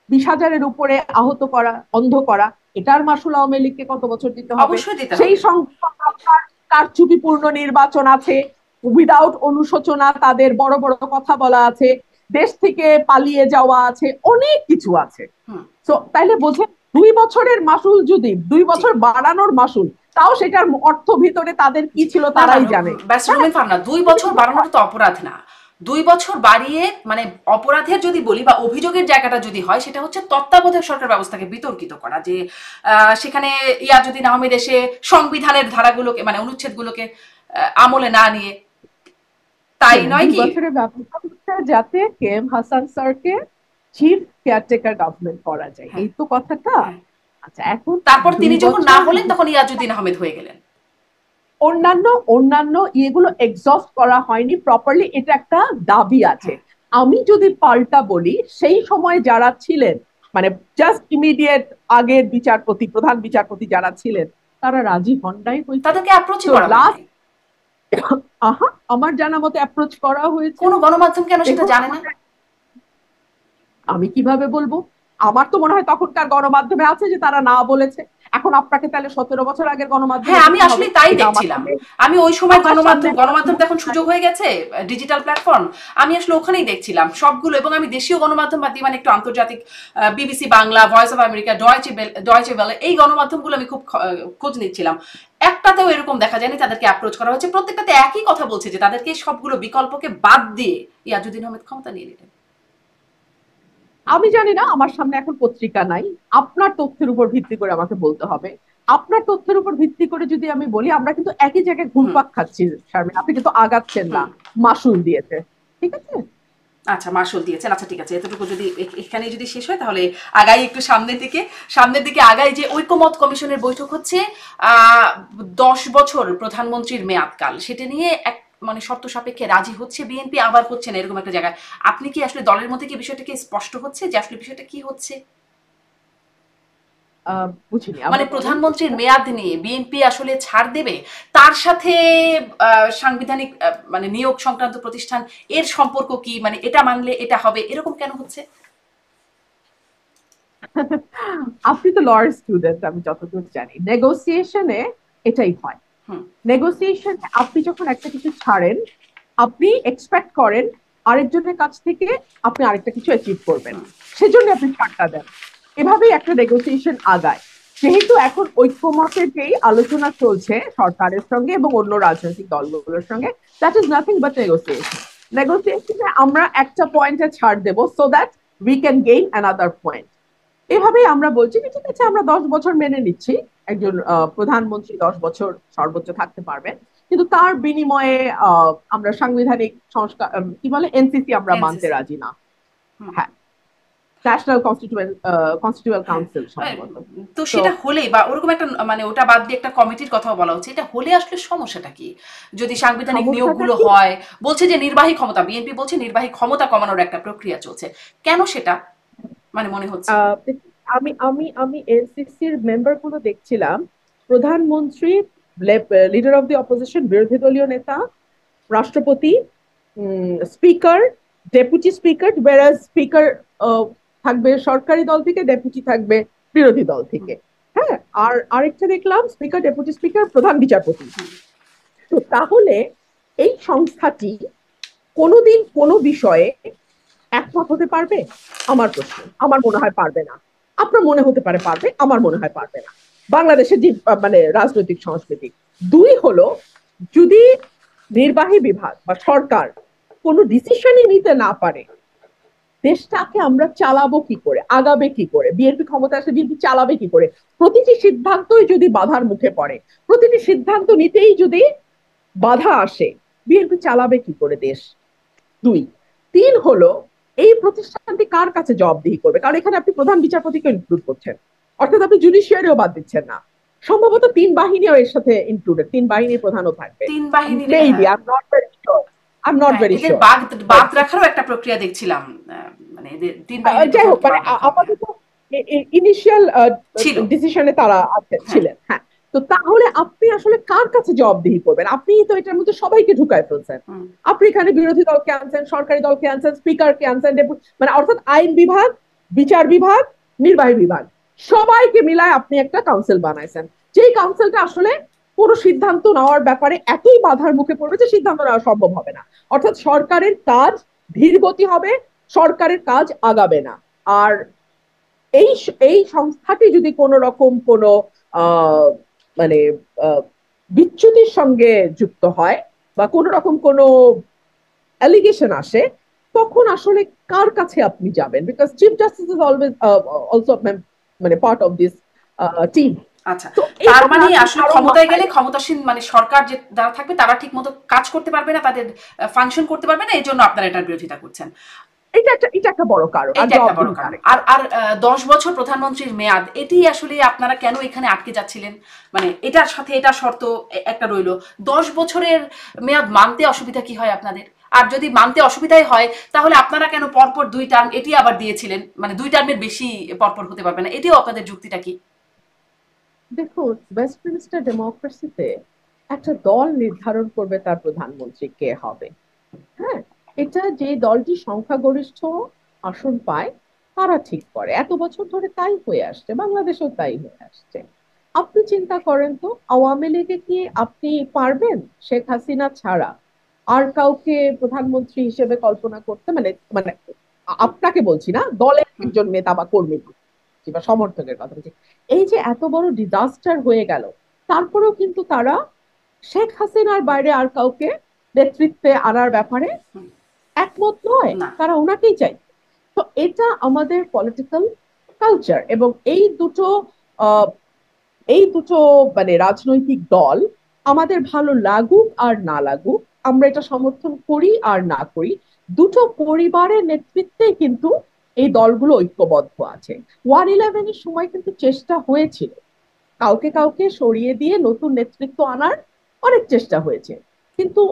20 হাজারের উপরে আহত করা, অন্ধ করা, এটার মাসুল আওয়ামী লীগকে কত বছর দিতে হবে? অবশ্যই দিতে সেই হবে। সঙ্গে আপনার কারচুপিপূর্ণ নির্বাচন আছে, উইদাউট অনুশোচনা তাদের বড় বড় কথা বলা আছে, দেশ থেকে পালিয়ে যাওয়া আছে, অনেক কিছু আছে। হুম। তো তাইলে বোঝেন, 2 বছরের মাসুল যদি 2 জি। বছর বাড়ানোর মাসুল, তাও সেটার অর্থ ভিতরে তাদের কি জি। ছিল না না, তারাই জানে। ব্যাস হ্যাঁ, রুমিন ফারনা, 2 বছর বাড়ানোটা তো অপরাধ না। 2 বছর বাড়িয়ে মানে অপরাধের যদি বলি বা অভিযোগের জায়গাটা যদি হয়, সেটা হচ্ছে তত্ত্বাবধায়ক সরকার ব্যবস্থাকে বিতর্কিত করা, যে সেখানে ইয়াজুদ্দিন আহমেদ এসে সংবিধানের ধারাগুলোকে মানে অনুচ্ছেদগুলোকে আমলে না নিয়ে, তাই শোনেন, নয় 2 কি? বছরের ব্যবস্থা হচ্ছে যাতে কেএম হাসান স্যারকে চিফ কেয়ারটেকার গভর্নমেন্ট করা যায়, হ্যাঁ এই তো কথাটা। হ্যাঁ। আচ্ছা, এখন তারপর দুই তিনি যখন না বছর হলেন তখন ইয়াজুদ্দিন আহমেদ হয়ে গেলেন। অন্যান্য অন্যান্য ইয়েগুলো এক্সস্ট করা হয়নি প্রপারলি, এটা একটা দাবি আছে। হ্যাঁ। আমি যদি পাল্টা বলি, সেই সময় যারা ছিলেন, মানে জাস্ট ইমিডিয়েট আগের বিচারপতি, প্রধান বিচারপতি যারা ছিলেন, তারা রাজি হন নাই হইতে। তাদেরকে অ্যাপ্রোচই তো করা হয় লাস্ট, নাই। আহা, আমার জানা মতে অ্যাপ্রোচ করা হয়েছে। কোনো গণমাধ্যম কেন সেটা দেখুন, জানে না? আমি কিভাবে বলবো? আমার তো মনে হয় তখনকার গণমাধ্যমে আছে যে তারা না বলেছে। এখন আপনাকে তাহলে 17 বছর আগের গণমাধ্যমে হ্যাঁ, আমি যেতে হবে। আসলে তাই এটা আমার দেখছিলাম। সামনে, আমি ওই সময় আমার সামনে গণমাধ্যম, গণমাধ্যম তো এখন সুযোগ হয়ে গেছে, ডিজিটাল প্ল্যাটফর্ম। আমি আসলে ওখানেই দেখছিলাম সবগুলো, এবং আমি দেশীয় গণমাধ্যম বাদ দিয়ে মানে একটু আন্তর্জাতিক, BBC Bangla, voice of America, Deutsche বেলে, এই গণমাধ্যমগুলো আমি খুব খোঁজ নিচ্ছিলাম। একটাতেও এরকম দেখা যায়নি তাদেরকে অ্যাপ্রোচ করা হয়েছে। প্রত্যেকটাতে একই কথা বলছে যে তাদেরকে সবগুলো বিকল্পকে বাদ দিয়ে ইয়াজুদ্দিন আহমেদ ক্ষমতা নিয়ে নিলেন। আমি জানি না, আমার সামনে এখন পত্রিকা নাই। আপনার তথ্যের উপর ভিত্তি করে আমাকে বলতে হবে। আপনার তথ্যের উপর ভিত্তি করে যদি আমি বলি, আমরা কিন্তু একই জায়গায় হুম ঘুরপাক খাচ্ছি শারমিন, আপনি কিন্তু আগাচ্ছেন না। হুম। মাসুল দিয়েছে, ঠিক আছে। আচ্ছা, মার্শাল দিয়েছেন, আচ্ছা ঠিক আছে, এতটুকু যদি এখানে যদি শেষ হয় তাহলে আগাই একটু সামনের দিকে, সামনের দিকে আগাই। যে ঐকমত কমিশনের বৈঠক হচ্ছে, 10 বছর প্রধানমন্ত্রীর মেয়াদকাল, সেটা নিয়ে এক মানে শর্ত সাপেক্ষে রাজি হচ্ছে বিএনপি, আবার হচ্ছে না, এরকম একটা জায়গায় আপনি কি আসলে দলের মধ্যে কি বিষয়টাকে স্পষ্ট হচ্ছে যে আসলে বিষয়টা কি হচ্ছে? বুঝিনি, মানে আবার বলেন প্রধানমন্ত্রীর বিষয়টা। মেয়াদ নিয়ে বিএনপি আসলে ছাড় দেবে, তার সাথে সাংবিধানিক মানে নিয়োগ সংক্রান্ত প্রতিষ্ঠান, এর সম্পর্ক কি, মানে এটা মানলে এটা হবে, এরকম কেন হচ্ছে? আপনি তো লয়ার স্টুডেন্ট, আমি যতদূর জানি নেগোসিয়েশনে এটাই হয়। হুম নেগোসিয়েশনে আপনি যখন একটা কিছু ছাড়েন, আপনি এক্সপেক্ট করেন আরেকজনের কাছ থেকে আপনি আরেকটা কিছু অ্যাচিভ করবেন, হুম সেজন্য আপনি ছাড়টা দেন। এভাবেই একটা নেগোসিয়েশন আগায়। যেহেতু এখন ঐক্যমতের যেই আলোচনা চলছে সরকারের সঙ্গে এবং অন্য রাজনৈতিক দলগুলোর সঙ্গে, that is nothing but negotiation. নেগোসিয়েশনে আমরা একটা পয়েন্টে ছাড় দেবো so that we can gain another point. এভাবেই আমরা বলছি যে ঠিক আছে আমরা 10 বছর মেনে নিচ্ছি, একজন প্রধানমন্ত্রী 10 বছর সর্বোচ্চ থাকতে পারবেন, কিন্তু তার বিনিময়ে আমরা সাংবিধানিক সংস্কার কি বলে এনসিসি আমরা মানতে এনসিসি। রাজি না। হ্যাঁ, ন্যাশনাল কনস্টিটিউয়েন্ট হ্যাঁ, কাউন্সিল সম্ভবত। তো তো সেটা হলে বা ওরকম একটা মানে ওটা বাদ দিয়ে একটা কমিটির কথাও বলা হচ্ছে, এটা হলে আসলে সমস্যাটা কি? যদি সাংবিধানিক সমস্যাটা নিয়োগগুলো কি? হয়, বলছে যে নির্বাহী ক্ষমতা, বিএনপি বলছে নির্বাহী ক্ষমতা কমানোর একটা প্রক্রিয়া চলছে, কেন সেটা মানে মনে হচ্ছে? আহ, আমি আমি আমি এনসিসির মেম্বার গুলো দেখছিলাম, প্রধানমন্ত্রী, লিডার অফ দি অপোজিশন, বিরোধী দলীয় নেতা, রাষ্ট্রপতি, speaker, deputy speaker, whereas speaker থাকবে সরকারি দল থেকে, ডেপুটি থাকবে বিরোধী দল থেকে। হ্যাঁ, আর আরেকটা দেখলাম স্পিকার, ডেপুটি স্পিকার, প্রধান বিচারপতি। তো তাহলে এই সংস্থাটি কোনোদিন কোনো বিষয়ে একমত হতে পারবে? আমার প্রশ্ন। আমার মনে হয় পারবে না। আপনার মনে হতে পারে পারবে, আমার মনে হয় পারবে না। বাংলাদেশের যে মানে রাজনৈতিক সংস্কৃতি, দুই হলো, যদি নির্বাহী বিভাগ বা সরকার কোনো ডিসিশনই নিতে না পারে, দেশটাকে আমরা চালাবো কি করে, আগাবে কি করে, বিএনপি ক্ষমতা আসলে বিএনপি চালাবে কি করে? প্রতিটি সিদ্ধান্তই যদি বাধার মুখে পড়ে, প্রতিটি সিদ্ধান্ত নিতেই যদি বাধা আসে, বিএনপি চালাবে কি করে দেশ? দুই। তিন হলো, এই প্রতিষ্ঠানটি কার কাছে জবাবদিহি করবে? কারণ এখানে আপনি প্রধান বিচারপতিকে ইনক্লুড করছেন, অর্থাৎ আপনি জুডিশিয়ারিও বাদ দিচ্ছেন না। সম্ভবত তিন বাহিনীও এর সাথে ইনক্লুডেড, তিন বাহিনীর প্রধানও থাকবে। তিন বাহিনীর, মেবি, হ্যাঁ। I am not very sure, I am not হ্যাঁ, ভেরি এদের শিওর। বাদ বাদ রাখারও একটা প্রক্রিয়া দেখছিলাম, মানে এদের তিন বাহিনীর যাই হোক, প্রধানকে মানে বাদ রাখা হবে, হ্যাঁ। আপাতত ইনিশিয়াল ছিল। ডিসিশনে তারা হ্যাঁ। ছিলেন। হ্যাঁ। তো তাহলে আপনি আসলে কার কাছে জবাবদিহি করবেন? আপনি তো এটার মধ্যে সবাইকে ঢুকায় ফেলছেন। হুম আপনি এখানে বিরোধী দলকে আনছেন, সরকারি দলকে আনছেন, স্পিকারকে আনছেন, মানে অর্থাৎ আইন বিভাগ, বিচার বিভাগ, নির্বাহী বিভাগ, সবাইকে মিলায় আপনি একটা কাউন্সিল বানাইছেন, যেই কাউন্সিলটা আসলে কোনো সিদ্ধান্ত নেওয়ার ব্যাপারে এতই বাধার মুখে পড়বে যে সিদ্ধান্ত নেওয়া সম্ভব হবে না। অর্থাৎ সরকারের কাজ ধীর গতি হবে, সরকারের কাজ আগাবে না। আর এই এই সংস্থাটি যদি কোনো রকম কোনো আহ মানে আহ, বিচ্যুতির সঙ্গে যুক্ত হয় বা কোনো রকম কোনো অ্যালিগেশন আসে, তখন আসলে কার কাছে আপনি যাবেন? Because chief justice is always also মানে পার্ট অফ দিস টিম। আচ্ছা, তো তার এটা মানে তার আসলে কারো ক্ষমতায় মাথায় গেলে ক্ষমতাসীন মানে সরকার যে যারা থাকবে তারা ঠিক মতো কাজ করতে পারবে না, তাদের ফাংশন করতে পারবে না, এই জন্য আপনারা এটার বিরোধিতা করছেন। এটা একটা বড় কারণ, আর এইটা একটা বড় জবাবদিহিতা কারণ। আরেকটা। আর আর 10 বছর প্রধানমন্ত্রীর মেয়াদ, এটি আসলে আপনারা কেন এখানে আটকে যাচ্ছিলেন? মানে এটার সাথে এটা শর্ত একটা রইলো, 10 বছরের মেয়াদ মানতে অসুবিধা কি হয় আপনাদের? আর যদি মানতে অসুবিধাই হয় তাহলে আপনারা কেন পরপর 2 টার্ম এটি আবার দিয়েছিলেন, মানে 2 টার্মের বেশি পরপর হতে পারবে না, এটিও আপনাদের যুক্তিটা কি? দেখুন, ওয়েস্টমিনস্টার ডেমোক্রেসিতে একটা দল নির্ধারণ করবে তার প্রধানমন্ত্রী কে হবে। হ্যাঁ, এটা যে দলটি সংখ্যাগরিষ্ঠ আসন পায় তারা ঠিক করে। এত বছর ধরে তাই হয়ে আসছে, বাংলাদেশেও তাই হয়ে আসছে। আপনি চিন্তা করেন তো, আওয়ামী লীগে কি আপনি পারবেন শেখ হাসিনা ছাড়া আর কাউকে প্রধানমন্ত্রী হিসেবে কল্পনা করতে? মানে মানে আপনাকে বলছি না, দলের হুম একজন নেতা বা কর্মী বা সমর্থকের কথা বলছি। এই যে এত বড় ডিজাস্টার হয়ে গেল, তারপরেও কিন্তু তারা শেখ হাসিনার বাইরে আর কাউকে নেতৃত্বে আনার ব্যাপারে হুম। একমত নয়, না। তারা ওনাকেই চাই। তো এটা আমাদের পলিটিক্যাল কালচার। এবং আহ, এই দুটো মানে রাজনৈতিক দল, আমাদের ভালো লাগুক আর না লাগুক, আমরা এটা সমর্থন করি আর না করি, দুটো পরিবারের নেতৃত্বে কিন্তু এই দলগুলো ঐক্যবদ্ধ আছে। 111-এর সময় কিন্তু চেষ্টা হয়েছিল কাউকে কাউকে সরিয়ে দিয়ে নতুন নেতৃত্ব আনার, অনেক চেষ্টা হয়েছে, কিন্তু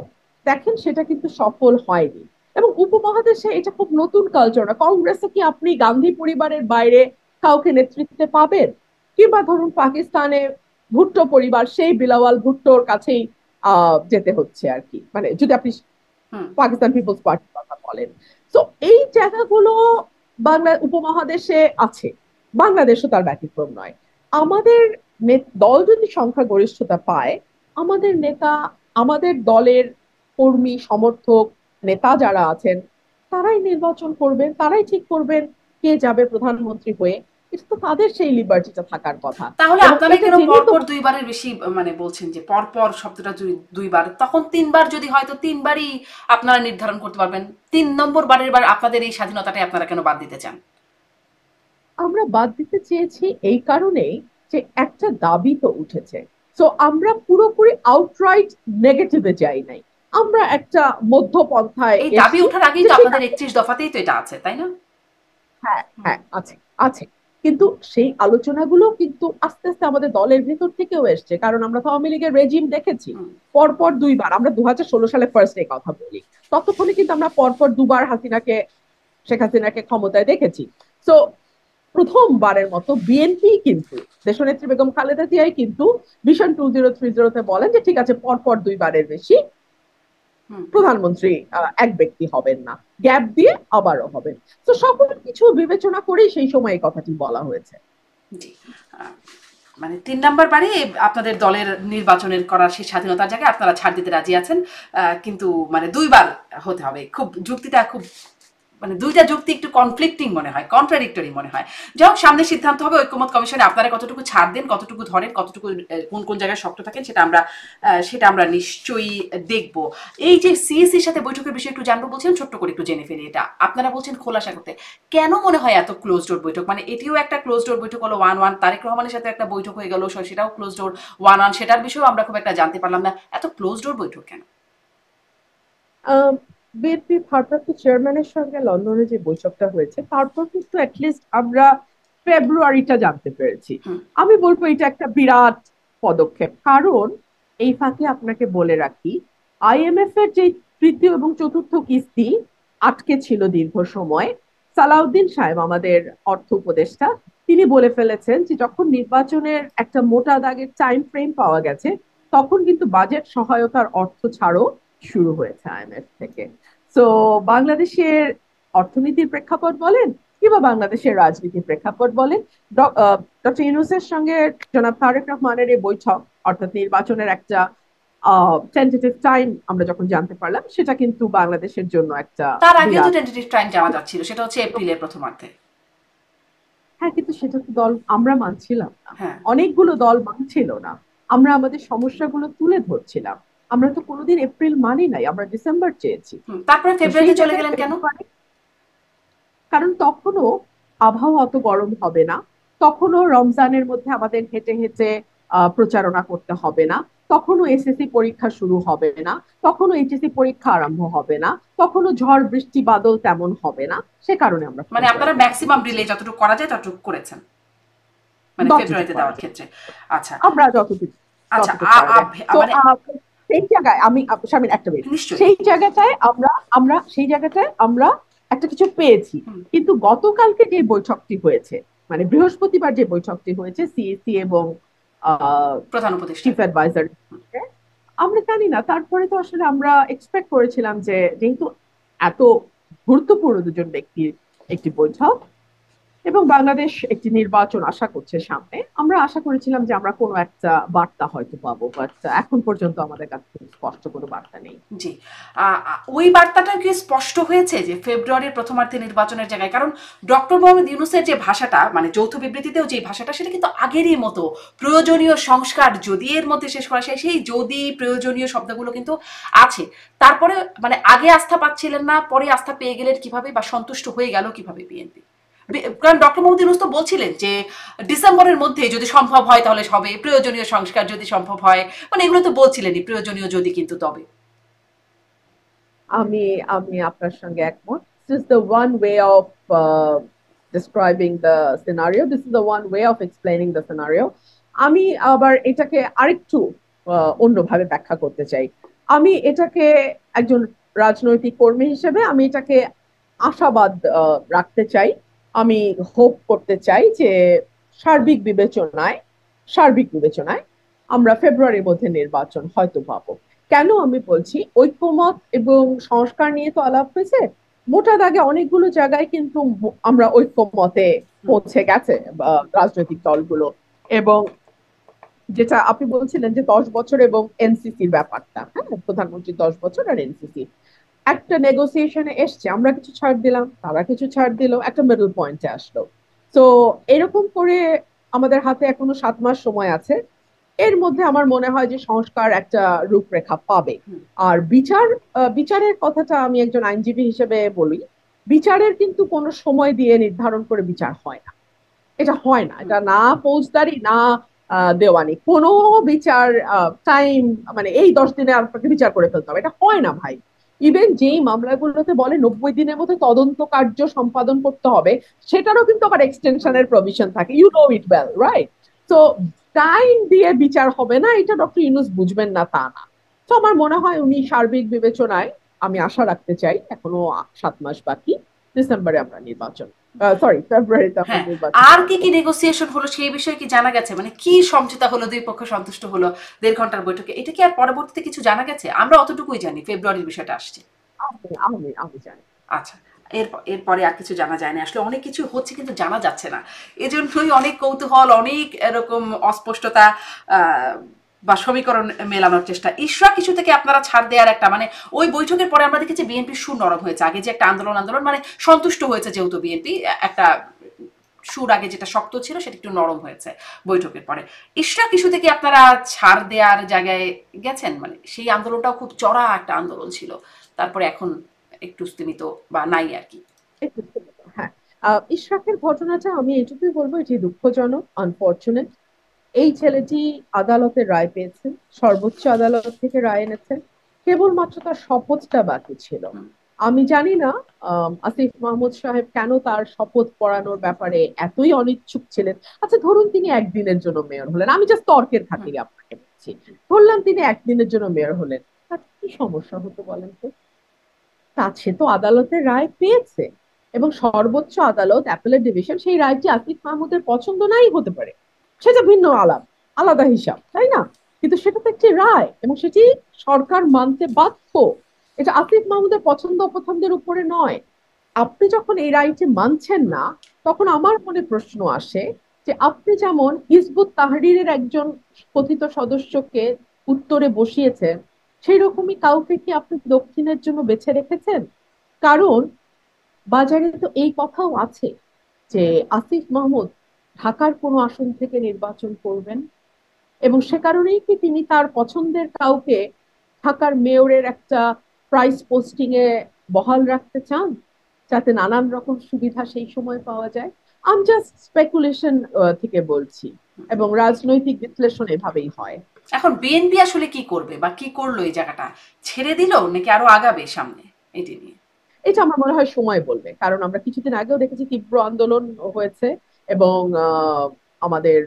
দেখেন সেটা কিন্তু সফল হয়নি। এবং উপমহাদেশে এটা খুব নতুন কালচার না। কংগ্রেসে কি আপনি গান্ধী পরিবারের বাইরে কাউকে নেতৃত্বে পাবেন? কিংবা ধরুন পাকিস্তানে ভুট্টো পরিবার, সেই বিলাওয়াল ভুট্টোর কাছেই যেতে হচ্ছে আর কি, মানে যদি আপনি হুম পাকিস্তান পিপলস পার্টির কথা বলেন। তো এই জায়গাগুলো বাংলা উপমহাদেশে আছে, বাংলাদেশও তার ব্যতিক্রম নয়। আমাদের দল যদি সংখ্যাগরিষ্ঠতা পায়, আমাদের নেতা, আমাদের দলের কর্মী সমর্থক নেতা যারা আছেন, তারাই নির্বাচন করবেন, তারাই ঠিক করবেন কে যাবে প্রধানমন্ত্রী হয়ে। এটা তো তাদের সেই লিবার্টিটা থাকার কথা। তাহলে এবং আপনারা এটা কেন জেনেই তো পরপর দুইবারের বেশি মানে বলছেন যে পরপর শব্দটা দুইবার, তখন তিনবার যদি হয় তো তিনবারই আপনারা নির্ধারণ করতে পারবেন। 3 নম্বর বারের বার আপনাদের এই স্বাধীনতাটাই আপনারা কেন বাদ দিতে চান? আমরা বাদ দিতে চেয়েছি এই কারণেই যে একটা দাবি তো উঠেছে। তো আমরা পুরোপুরি আউটরাইট নেগেটিভে যাই নাই, আমরা একটা মধ্যপন্থায় এই দাবি এসছি ওঠার আগেই যে তো ঠিক আপনাদের আছে। 31 দফাতেই তো এটা আছে, তাই না? হ্যাঁ হ্যাঁ, আছে আছে। কিন্তু সেই আলোচনাগুলো কিন্তু আস্তে আস্তে আমাদের দলের ভেতর থেকেও এসছে, কারণ আমরা তো আওয়ামী লীগের রেজিম দেখেছি হুম। পরপর দুইবার। আমরা 2016 সালে ফার্স্ট ডে কথা বলি, ততক্ষণে কিন্তু আমরা পরপর দুবার শেখ হাসিনাকে ক্ষমতায় দেখেছি। তো প্রথমবারের মতো বিএনপি কিন্তু, দেশনেত্রী বেগম খালেদা জিয়াই কিন্তু ভিশন 2030-তে বলেন যে ঠিক আছে, পরপর দুইবারের বেশি হুম। প্রধানমন্ত্রী এক ব্যক্তি হবেন না, গ্যাপ দিয়ে আবারও হবেন। তো সকল কিছু বিবেচনা করেই সেই সময় এই কথাটি বলা হয়েছে। জি। মানে 3 নম্বর বারে আপনাদের দলের নির্বাচনের করার সেই স্বাধীনতার জায়গায় আপনারা ছাড় দিতে রাজি আছেন, কিন্তু মানে দুইবার হতে হবে। খুব যুক্তিটা খুব মানে দুইটা যুক্তি একটু কনফ্লিক্টিং মনে হয়, কন্ট্রাডিক্টরি মনে হয়। যাই হোক, সামনে সিদ্ধান্ত হবে ঐক্যমত কমিশনে আপনারা কতটুকু ছাড় দেন, কতটুকু ধরেন, কতটুকু কোন কোন জায়গায় শক্ত থাকেন, সেটা আমরা নিশ্চয়ই দেখব। এই যে সিএসির সাথে বৈঠকের বিষয়ে একটু জানবো বলছেন, ছোট্ট করে একটু জেনে ফেলি। এটা আপনারা বলছেন খোলাসা করতে, কেন মনে হয় এত ক্লোজ ডোর বৈঠক? মানে এটিও একটা ক্লোজ ডোর বৈঠক হলো, 1-1 তারেক রহমানের সাথে একটা বৈঠক হয়ে গেল, সেটাও ক্লোজ ডোর। 1-1 সেটার বিষয়েও আমরা খুব একটা জানতে পারলাম না, এত ক্লোজ ডোর বৈঠক কেন? বিএনপি ভারপ্রাপ্ত চেয়ারম্যানের সঙ্গে লন্ডনে যে বৈঠকটা হয়েছে, তারপর কিন্তু অ্যাটলিস্ট আমরা ফেব্রুয়ারিটা জানতে পেরেছি। হুম। আমি বলবো এটা একটা বিরাট পদক্ষেপ, কারণ এই ফাঁকে আপনাকে বলে রাখি, আইএমএফ এর যে তৃতীয় এবং চতুর্থ কিস্তি আটকে ছিল দীর্ঘ সময়, সালাউদ্দিন সাহেব আমাদের অর্থ উপদেষ্টা, তিনি বলে ফেলেছেন যে যখন নির্বাচনের একটা মোটা দাগের টাইম ফ্রেম পাওয়া গেছে, তখন কিন্তু বাজেট সহায়তার অর্থ ছাড়ও শুরু হয়েছে আইএমএফ থেকে। তো বাংলাদেশের অর্থনীতির প্রেক্ষাপট বলেন কিংবা বাংলাদেশের রাজনীতির প্রেক্ষাপট বলেন, ডক্টর ইউনূসের সঙ্গে জনাব তারেক রহমানের এই বৈঠক, অর্থাৎ নির্বাচনের একটা টেন্টেটিভ টাইম আমরা যখন জানতে পারলাম, সেটা কিন্তু বাংলাদেশের জন্য একটা তার আগেও তো বিরাট। টেন্টেটিভ টাইম জানা যাচ্ছিল, সেটা হচ্ছে এপ্রিলের প্রথমার্ধে। হ্যাঁ, কিন্তু সেটা তো দল আমরা মানছিলাম না, হ্যাঁ। অনেকগুলো দল মানছিল না। আমরা আমাদের সমস্যাগুলো তুলে ধরছিলাম। আমরা তো কোনোদিন এপ্রিল মানি নাই, আমরা ডিসেম্বর চেয়েছি। তারপরে তো সেই ফেব্রুয়ারিতে চলে জায়গায় গেলেন কেন? কারণ তখনও আবহাওয়া অত গরম হবে না, তখনও রমজানের মধ্যে আমাদের হেঁটে হেঁটে প্রচারণা করতে হবে না, তখনও এসএসসি পরীক্ষা শুরু হবে না, তখনও এইচএসসি পরীক্ষা আরম্ভ হবে না, তখনও ঝড় বৃষ্টি বাদল তেমন হবে না। সে কারণে আমরা মানে আপনারা ফেব্রুয়ারিতে ম্যাক্সিমাম দিয়েছি, ডিলে যতটুকু করা যায় ততটুকু করেছেন, মানে যতটুকু ফেব্রুয়ারিতে করা দেওয়ার যায় ক্ষেত্রে। আচ্ছা। আমরা যতটুকু আচ্ছা। যতটুকু করা যায়। তো মানে সেই জায়গায় আমি শারমিন একটা মিনিট, নিশ্চয়ই। সেই জায়গাটায় আমরা আমরা সেই জায়গাটায় আমরা একটা কিছু পেয়েছি। হুম। কিন্তু গতকালকে যে বৈঠকটি হয়েছে, মানে বৃহস্পতিবার যে বৈঠকটি হয়েছে সিএসি এবং প্রধান উপদেষ্টা। চিফ অ্যাডভাইজার, আমরা জানি না, তারপরে তো আসলে আমরা এক্সপেক্ট করেছিলাম যে যেহেতু এত গুরুত্বপূর্ণ দুজন ব্যক্তির একটি বৈঠক এবং বাংলাদেশ একটি নির্বাচন আশা করছে সামনে, আমরা আশা করেছিলাম যে আমরা কোনো একটা বার্তা হয়তো পাবো, বাট এখন পর্যন্ত আমাদের কাছে স্পষ্ট কোনো বার্তা নেই। জি। ওই বার্তাটা কি স্পষ্ট হয়েছে যে ফেব্রুয়ারির প্রথমার্ধে নির্বাচনের জায়গায়? কারণ ডক্টর মোহাম্মদ ইউনূসের যে ভাষাটা, মানে যৌথ বিবৃতিতেও যে ভাষাটা, সেটা কিন্তু আগেরই মতো প্রয়োজনীয় সংস্কার যদি এর মধ্যে শেষ করা যায়, সেই যদি প্রয়োজনীয় শব্দগুলো কিন্তু আছে। তারপরে মানে আগে আস্থা পাচ্ছিলেন না, পরে আস্থা পেয়ে গেলেন কিভাবে, বা সন্তুষ্ট হয়ে গেল কিভাবে বিএনপি? কারণ ডক্টর মোহাম্মদ ইউনূস তো বলছিলেন যে ডিসেম্বরের মধ্যে যদি সম্ভব হয় তাহলে হবে, প্রয়োজনীয় সংস্কার যদি সম্ভব হয়, মানে এগুলো তো বলছিলেনই, প্রয়োজনীয় যদি কিন্তু তবে। আমি আমি আপনার সঙ্গে একমত। This is the one way of describing the scenario. This is the one way of explaining the scenario. আমি আবার এটাকে আরেকটু অন্যভাবে ব্যাখ্যা করতে চাই। আমি এটাকে একজন রাজনৈতিক কর্মী হিসেবে আমি এটাকে আশাবাদ রাখতে চাই। আমি হোপ করতে চাই যে সার্বিক বিবেচনায় সার্বিক বিবেচনায় আমরা ফেব্রুয়ারির মধ্যে নির্বাচন হয়তো পাবো। কেন আমি বলছি, ঐক্যমত এবং সংস্কার নিয়ে তো আলাপ হয়েছে, মোটা দাগে অনেকগুলো জায়গায় কিন্তু আমরা ঐক্যমতে পৌঁছে গেছে রাজনৈতিক দলগুলো। এবং যেটা আপনি বলছিলেন যে 10 বছর এবং এনসিসির ব্যাপারটা, হ্যাঁ, প্রধানমন্ত্রী 10 বছর আর এনসিসি একটা নেগোসিয়েশনে এসছে, আমরা কিছু ছাড় দিলাম, তারা কিছু ছাড় দিল, একটা মিডল পয়েন্টে আসলো। তো এরকম করে আমাদের হাতে এখনো 7 মাস সময় আছে। এর মধ্যে আমার মনে হয় যে সংস্কার একটা রূপরেখা পাবে। আর বিচারের কথাটা আমি একজন আইনজীবী হিসেবে বলি, বিচারের কিন্তু কোনো সময় দিয়ে নির্ধারণ করে বিচার হয় না। এটা হয় না, এটা না ফৌজদারি না দেওয়ানি কোনো বিচার টাইম, মানে এই 10 দিনে আপনাকে বিচার করে ফেলতে হবে, এটা হয় না ভাই। ইভেন যেই মামলাগুলোতে বলে 90 দিনের মধ্যে তদন্ত কার্য সম্পাদন করতে হবে, সেটারও কিন্তু আবার এক্সটেনশনের প্রভিশন থাকে, you know it well, right? তো টাইম দিয়ে বিচার হবে না, এটা ডক্টর ইউনূস বুঝবেন না তা না। তো আমার মনে হয় উনি সার্বিক বিবেচনায়, আমি আশা রাখতে চাই, এখনো 7 মাস বাকি, ডিসেম্বরে আমরা নির্বাচন, সরি ফেব্রুয়ারিতে আমরা হ্যাঁ, নির্বাচন আর কি করবো। কি নেগোসিয়েশন হলো সেই বিষয়ে কি জানা গেছে? মানে কি সমঝোতা হলো, দুই পক্ষ সন্তুষ্ট হলো 1.5 ঘন্টার বৈঠকে? এটা কি আর পরবর্তীতে কিছু জানা গেছে? আমরা অতটুকুই জানি ফেব্রুয়ারির বিষয়টা আসছে। আমি জানি। আচ্ছা, এরপরে আর কিছু জানা যায় না। আসলে অনেক কিছু হচ্ছে কিন্তু জানা যাচ্ছে না। এজন্যই অনেক কৌতূহল, অনেক এরকম অস্পষ্টতা বা সমীকরণ মেলানোর চেষ্টা। ইশরাক ইস্যু থেকে আপনারা ছাড় দেওয়ার একটা মানে ওই বৈঠকের পরে আমরা দেখেছি বিএনপির সুর নরম হয়েছে। আগে যে একটা আন্দোলন আন্দোলন মানে সন্তুষ্ট হয়েছে যেহেতু বিএনপি, একটা সুর আগে যেটা শক্ত ছিল সেটা একটু নরম হয়েছে বৈঠকের পরে। ইশরাক ইস্যু থেকে আপনারা ছাড় দেওয়ার জায়গায় গেছেন? মানে সেই আন্দোলনটাও খুব চড়া একটা আন্দোলন ছিল, তারপরে এখন একটু স্তীমিত বা নাই আর কি। একটু স্থগিত, হ্যাঁ। ইশরাকের ঘটনাটা আমি এটুকুই বলবো, এটি দুঃখজনক, আনফরচুনেট। এই ছেলেটি আদালতের রায় পেয়েছেন, সর্বোচ্চ আদালত থেকে রায় এনেছেন, কেবলমাত্র তার শপথটা বাকি ছিল। আমি জানি না আসিফ মাহমুদ সাহেব কেন তার শপথ পড়ানোর ব্যাপারে এতই অনিচ্ছুক ছিলেন। আচ্ছা ধরুন তিনি একদিনের জন্য মেয়র হলেন, আমি জাস্ট তর্কের খাতিরে আপনাকে বলছি, ধরলাম তিনি একদিনের জন্য মেয়র হলেন, তার কি সমস্যা হতো বলেন তো? তা সে তো আদালতের রায় পেয়েছে, এবং সর্বোচ্চ আদালত অ্যাপেলেট ডিভিশন সেই রায়টি আসিফ মাহমুদের পছন্দ নাই হতে পারে, সেটা ভিন্ন আলাদা হিসাব, তাই না? কিন্তু সেটা তো একটি রায় এবং সেটি সরকার মানতে বাধ্য। এটা আসিফ মাহমুদের পছন্দ অপছন্দের উপরে নয়। আপনি যখন এই রায়টি মানছেন না, তখন আমার মনে প্রশ্ন আসে যে আপনি যেমন হিজবুত তাহরীরের একজন কথিত সদস্যকে উত্তরে বসিয়েছেন, সেই রকমই কাউকে কি আপনি দক্ষিণের জন্য বেছে রেখেছেন? কারণ বাজারে তো এই কথাও আছে যে আসিফ মাহমুদ ঢাকার কোনো আসন থেকে নির্বাচন করবেন, এবং সে কারণেই কি তিনি তার পছন্দের কাউকে ঢাকার মেয়রের একটা প্রাইস পোস্টিং এ বহাল রাখতে চান, যাতে নানান রকম সুবিধা সেই সময় পাওয়া যায়? আমি জাস্ট স্পেকুলেশন থেকে বলছি, এবং রাজনৈতিক বিশ্লেষণ এভাবেই হয়। এখন বিএনপি আসলে কি করবে বা কি করলো? এই জায়গাটা ছেড়ে দিল নাকি আরো আগাবে সামনে এটি নিয়ে? এটা আমার মনে হয় সময় বলবে, কারণ আমরা কিছুদিন আগেও দেখেছি তীব্র আন্দোলন হয়েছে, এবং আমাদের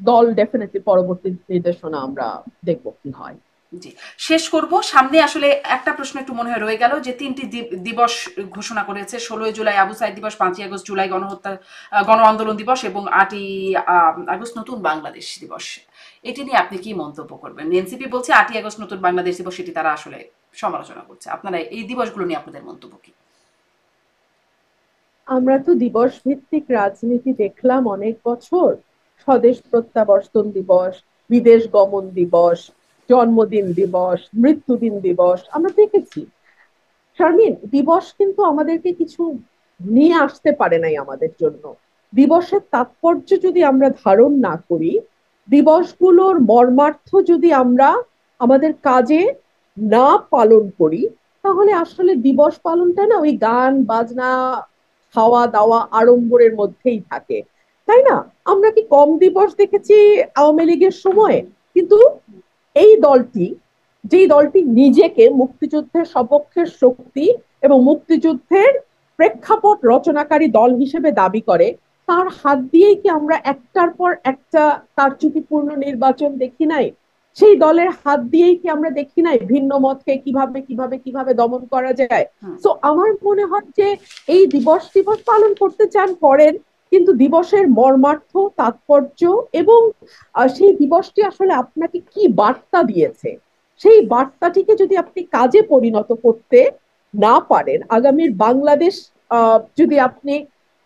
দল ডেফিনেটলি পরবর্তী নির্দেশনা আমরা দেখবো কি হয়। জি, শেষ করব। সামনে আসলে একটা প্রশ্ন একটু মনে হয় রয়ে গেল যে 3টি দিবস ঘোষণা করেছে: 16ই জুলাই আবু সাইদ দিবস, 5ই আগস্ট জুলাই গণহত্যা গণ আন্দোলন দিবস এবং 8ই আগস্ট নতুন বাংলাদেশ দিবস। এটি নিয়ে আপনি কি মন্তব্য করবেন? এনসিপি বলছে 8ই আগস্ট নতুন বাংলাদেশ দিবস, সেটি তারা আসলে সমালোচনা করছে। আপনারা এই দিবসগুলো নিয়ে আপনাদের মন্তব্য কি? আমরা তো দিবস ভিত্তিক রাজনীতি দেখলাম অনেক বছর, স্বদেশ প্রত্যাবর্তন দিবস, বিদেশ গমন দিবস, জন্মদিন দিবস, মৃত্যুদিন দিবস আমরা দেখেছি। শারমিন, দিবস কিন্তু আমাদেরকে কিছু নিয়ে আসতে পারে নাই আমাদের জন্য। দিবসের তাৎপর্য যদি আমরা ধারণ না করি, দিবসগুলোর মর্মার্থ যদি আমরা আমাদের কাজে না পালন করি, তাহলে আসলে দিবস পালনটা না ওই গান বাজনা খাওয়া দাওয়া আড়ম্বরের মধ্যেই থাকে, তাই না? আমরা কি কম দিবস দেখেছি আওয়ামী লীগের সময়? কিন্তু এই দলটি, যেই দলটি নিজেকে মুক্তিযুদ্ধের সপক্ষের শক্তি এবং মুক্তিযুদ্ধের প্রেক্ষাপট রচনাকারী দল হিসেবে দাবি করে, তার হাত দিয়েই কি আমরা একটার পর একটা কারচুপিপূর্ণ নির্বাচন দেখি নাই? সেই দলের হাত দিয়েই কি আমরা দেখি নাই ভিন্ন মতকে কিভাবে কিভাবে কিভাবে দমন করা যায়? তো আমার মনে হয় যে এই দিবস দিবস পালন করতে চান করেন, কিন্তু দিবসের মর্মার্থ, তাৎপর্য এবং সেই দিবসটি আসলে আপনাকে কি বার্তা দিয়েছে, সেই বার্তাটিকে যদি আপনি কাজে পরিণত করতে না পারেন, আগামীর বাংলাদেশ যদি আপনি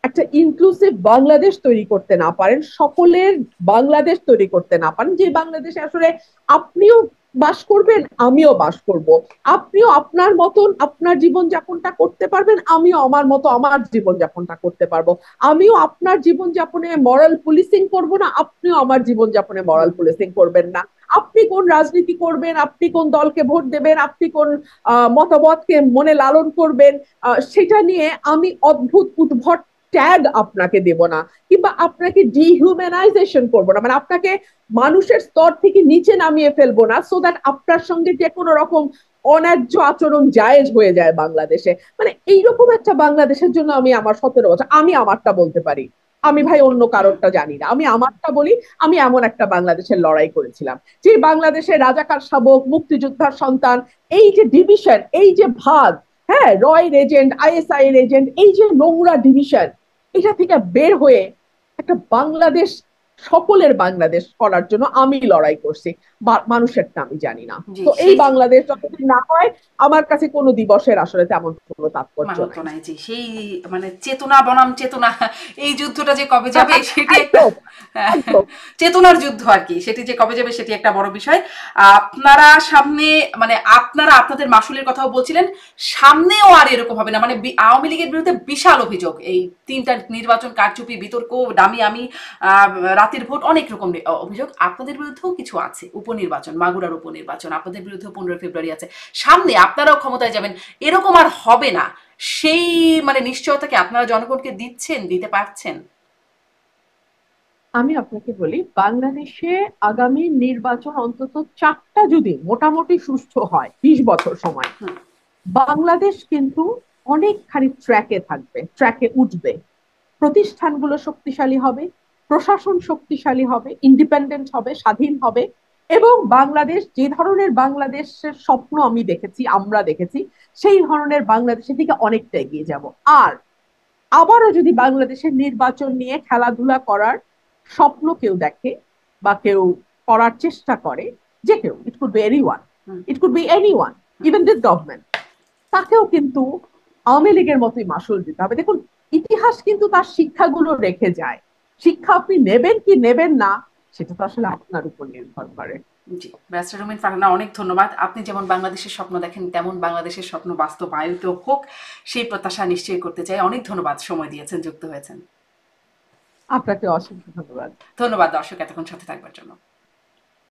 একটা ইনক্লুসিভ বাংলাদেশ তৈরি করতে না পারেন, সকলের বাংলাদেশ তৈরি করতে না পারেন, যে বাংলাদেশে আসলে আপনিও বাস করবেন, আমিও বাস করব, আপনিও আপনার মতন আপনার জীবনযাপনটা করতে পারবেন, আমিও আমার মতো আমার জীবনযাপনটা করতে পারবো, আমিও আপনার জীবনযাপনে মরাল পুলিশিং করব না, আপনিও আমার জীবনযাপনে মরাল পুলিশিং করবেন না, আপনি কোন রাজনীতি করবেন, আপনি কোন দলকে ভোট দেবেন, আপনি কোন মতবাদকে মনে লালন করবেন, সেটা নিয়ে আমি অদ্ভুত উদ্ভট ট্যাগ আপনাকে দেব না, কিংবা আপনাকে ডিহিউম্যানাইজেশন করবো না, মানে আপনাকে মানুষের স্তর থেকে নিচে নামিয়ে ফেলবো না, সো দ্যাট আপনার সঙ্গে যে কোনো রকম অন্যায্য আচরণ জায়েজ হয়ে যায় বাংলাদেশে। মানে এইরকম একটা বাংলাদেশের জন্য আমি আমার 17 বছর, আমি আমারটা বলতে পারি, আমি ভাই অন্য কারোরটা জানি না, আমি আমারটা বলি, আমি এমন একটা বাংলাদেশের লড়াই করেছিলাম, যে বাংলাদেশে রাজাকার শাবক মুক্তিযোদ্ধার সন্তান, এই যে ডিভিশন, এই যে ভাগ, হ্যাঁ, রয় এজেন্ট, আইএসআই এর এজেন্ট, এই যে নোংরা ডিভিশন, এটা থেকে বের হয়ে একটা বাংলাদেশ, সকলের বাংলাদেশ করার জন্য আমি লড়াই করছি, মানুষেরটা আমি জানি না। জি তো এই সেই বাংলাদেশ যতদিন না হয়, আমার কাছে কোনো দিবসের আসলে তেমন কোনো তাৎপর্য মাহাত্ম নাই। নাই। জি সেই মানে চেতনা বনাম চেতনা, এই যুদ্ধটা যে কবে যাবে সেটি একটা একদম, একদম। চেতনার যুদ্ধ আর কি, সেটি যে কবে যাবে সেটি একটা বড় বিষয়। আপনারা সামনে মানে আপনারা আপনাদের মাসুলের কথাও বলছিলেন, সামনেও আর এরকম হবে না, মানে আওয়ামী লীগের বিরুদ্ধে বিশাল অভিযোগ, এই 3টা নির্বাচন কারচুপি, বিতর্ক, দামি আমি, রাতের ভোট, অনেক রকম অভিযোগ। আপনাদের বিরুদ্ধেও কিছু আছে, উপনির্বাচন, মাগুরার উপনির্বাচন, আপনাদের বিরুদ্ধে 15 ফেব্রুয়ারি আছে, সামনে আপনারাও ক্ষমতায় যাবেন, এরকম আর হবে না, সেই মানে নিশ্চয়তাকে আপনারা জনগণকে দিচ্ছেন, দিতে পারছেন? আমি আপনাকে বলি, বাংলাদেশে আগামী নির্বাচন অন্তত 4টা যদি মোটামুটি সুষ্ঠু হয়, 20 বছর সময়, বাংলাদেশ কিন্তু অনেকখানি ট্র্যাকে থাকবে, ট্র্যাকে উঠবে, প্রতিষ্ঠানগুলো শক্তিশালী হবে, প্রশাসন শক্তিশালী হবে, ইন্ডিপেন্ডেন্ট হবে, স্বাধীন হবে, এবং বাংলাদেশ যে ধরনের বাংলাদেশের স্বপ্ন আমি দেখেছি, আমরা দেখেছি, সেই ধরনের বাংলাদেশের দিকে অনেকটা এগিয়ে যাব। আর আবারও যদি বাংলাদেশের নির্বাচন নিয়ে খেলাধুলা করার স্বপ্ন কেউ দেখে বা কেউ করার চেষ্টা করে, যে কেউ, it could be anyone, it could be anyone, even this government, তাকেও কিন্তু আওয়ামী লীগের মতোই মাসুল দিতে হবে। দেখুন, ইতিহাস কিন্তু তার শিক্ষাগুলো রেখে যায়, শিক্ষা আপনি নেবেন কি নেবেন না, সেটা তো আসলে আপনার উপর নির্ভর করে। জি, ব্যারিস্টার রুমিন ফারহানা, অনেক ধন্যবাদ। আপনি যেমন বাংলাদেশের স্বপ্ন দেখেন, তেমন বাংলাদেশের স্বপ্ন বাস্তবায়িত হোক, সেই প্রত্যাশা নিশ্চয়ই করতে চাই। অনেক ধন্যবাদ, সময় দিয়েছেন, যুক্ত হয়েছেন। আপনাকে অসংখ্য ধন্যবাদ। ধন্যবাদ দর্শক এতক্ষণ সাথে থাকবার জন্য।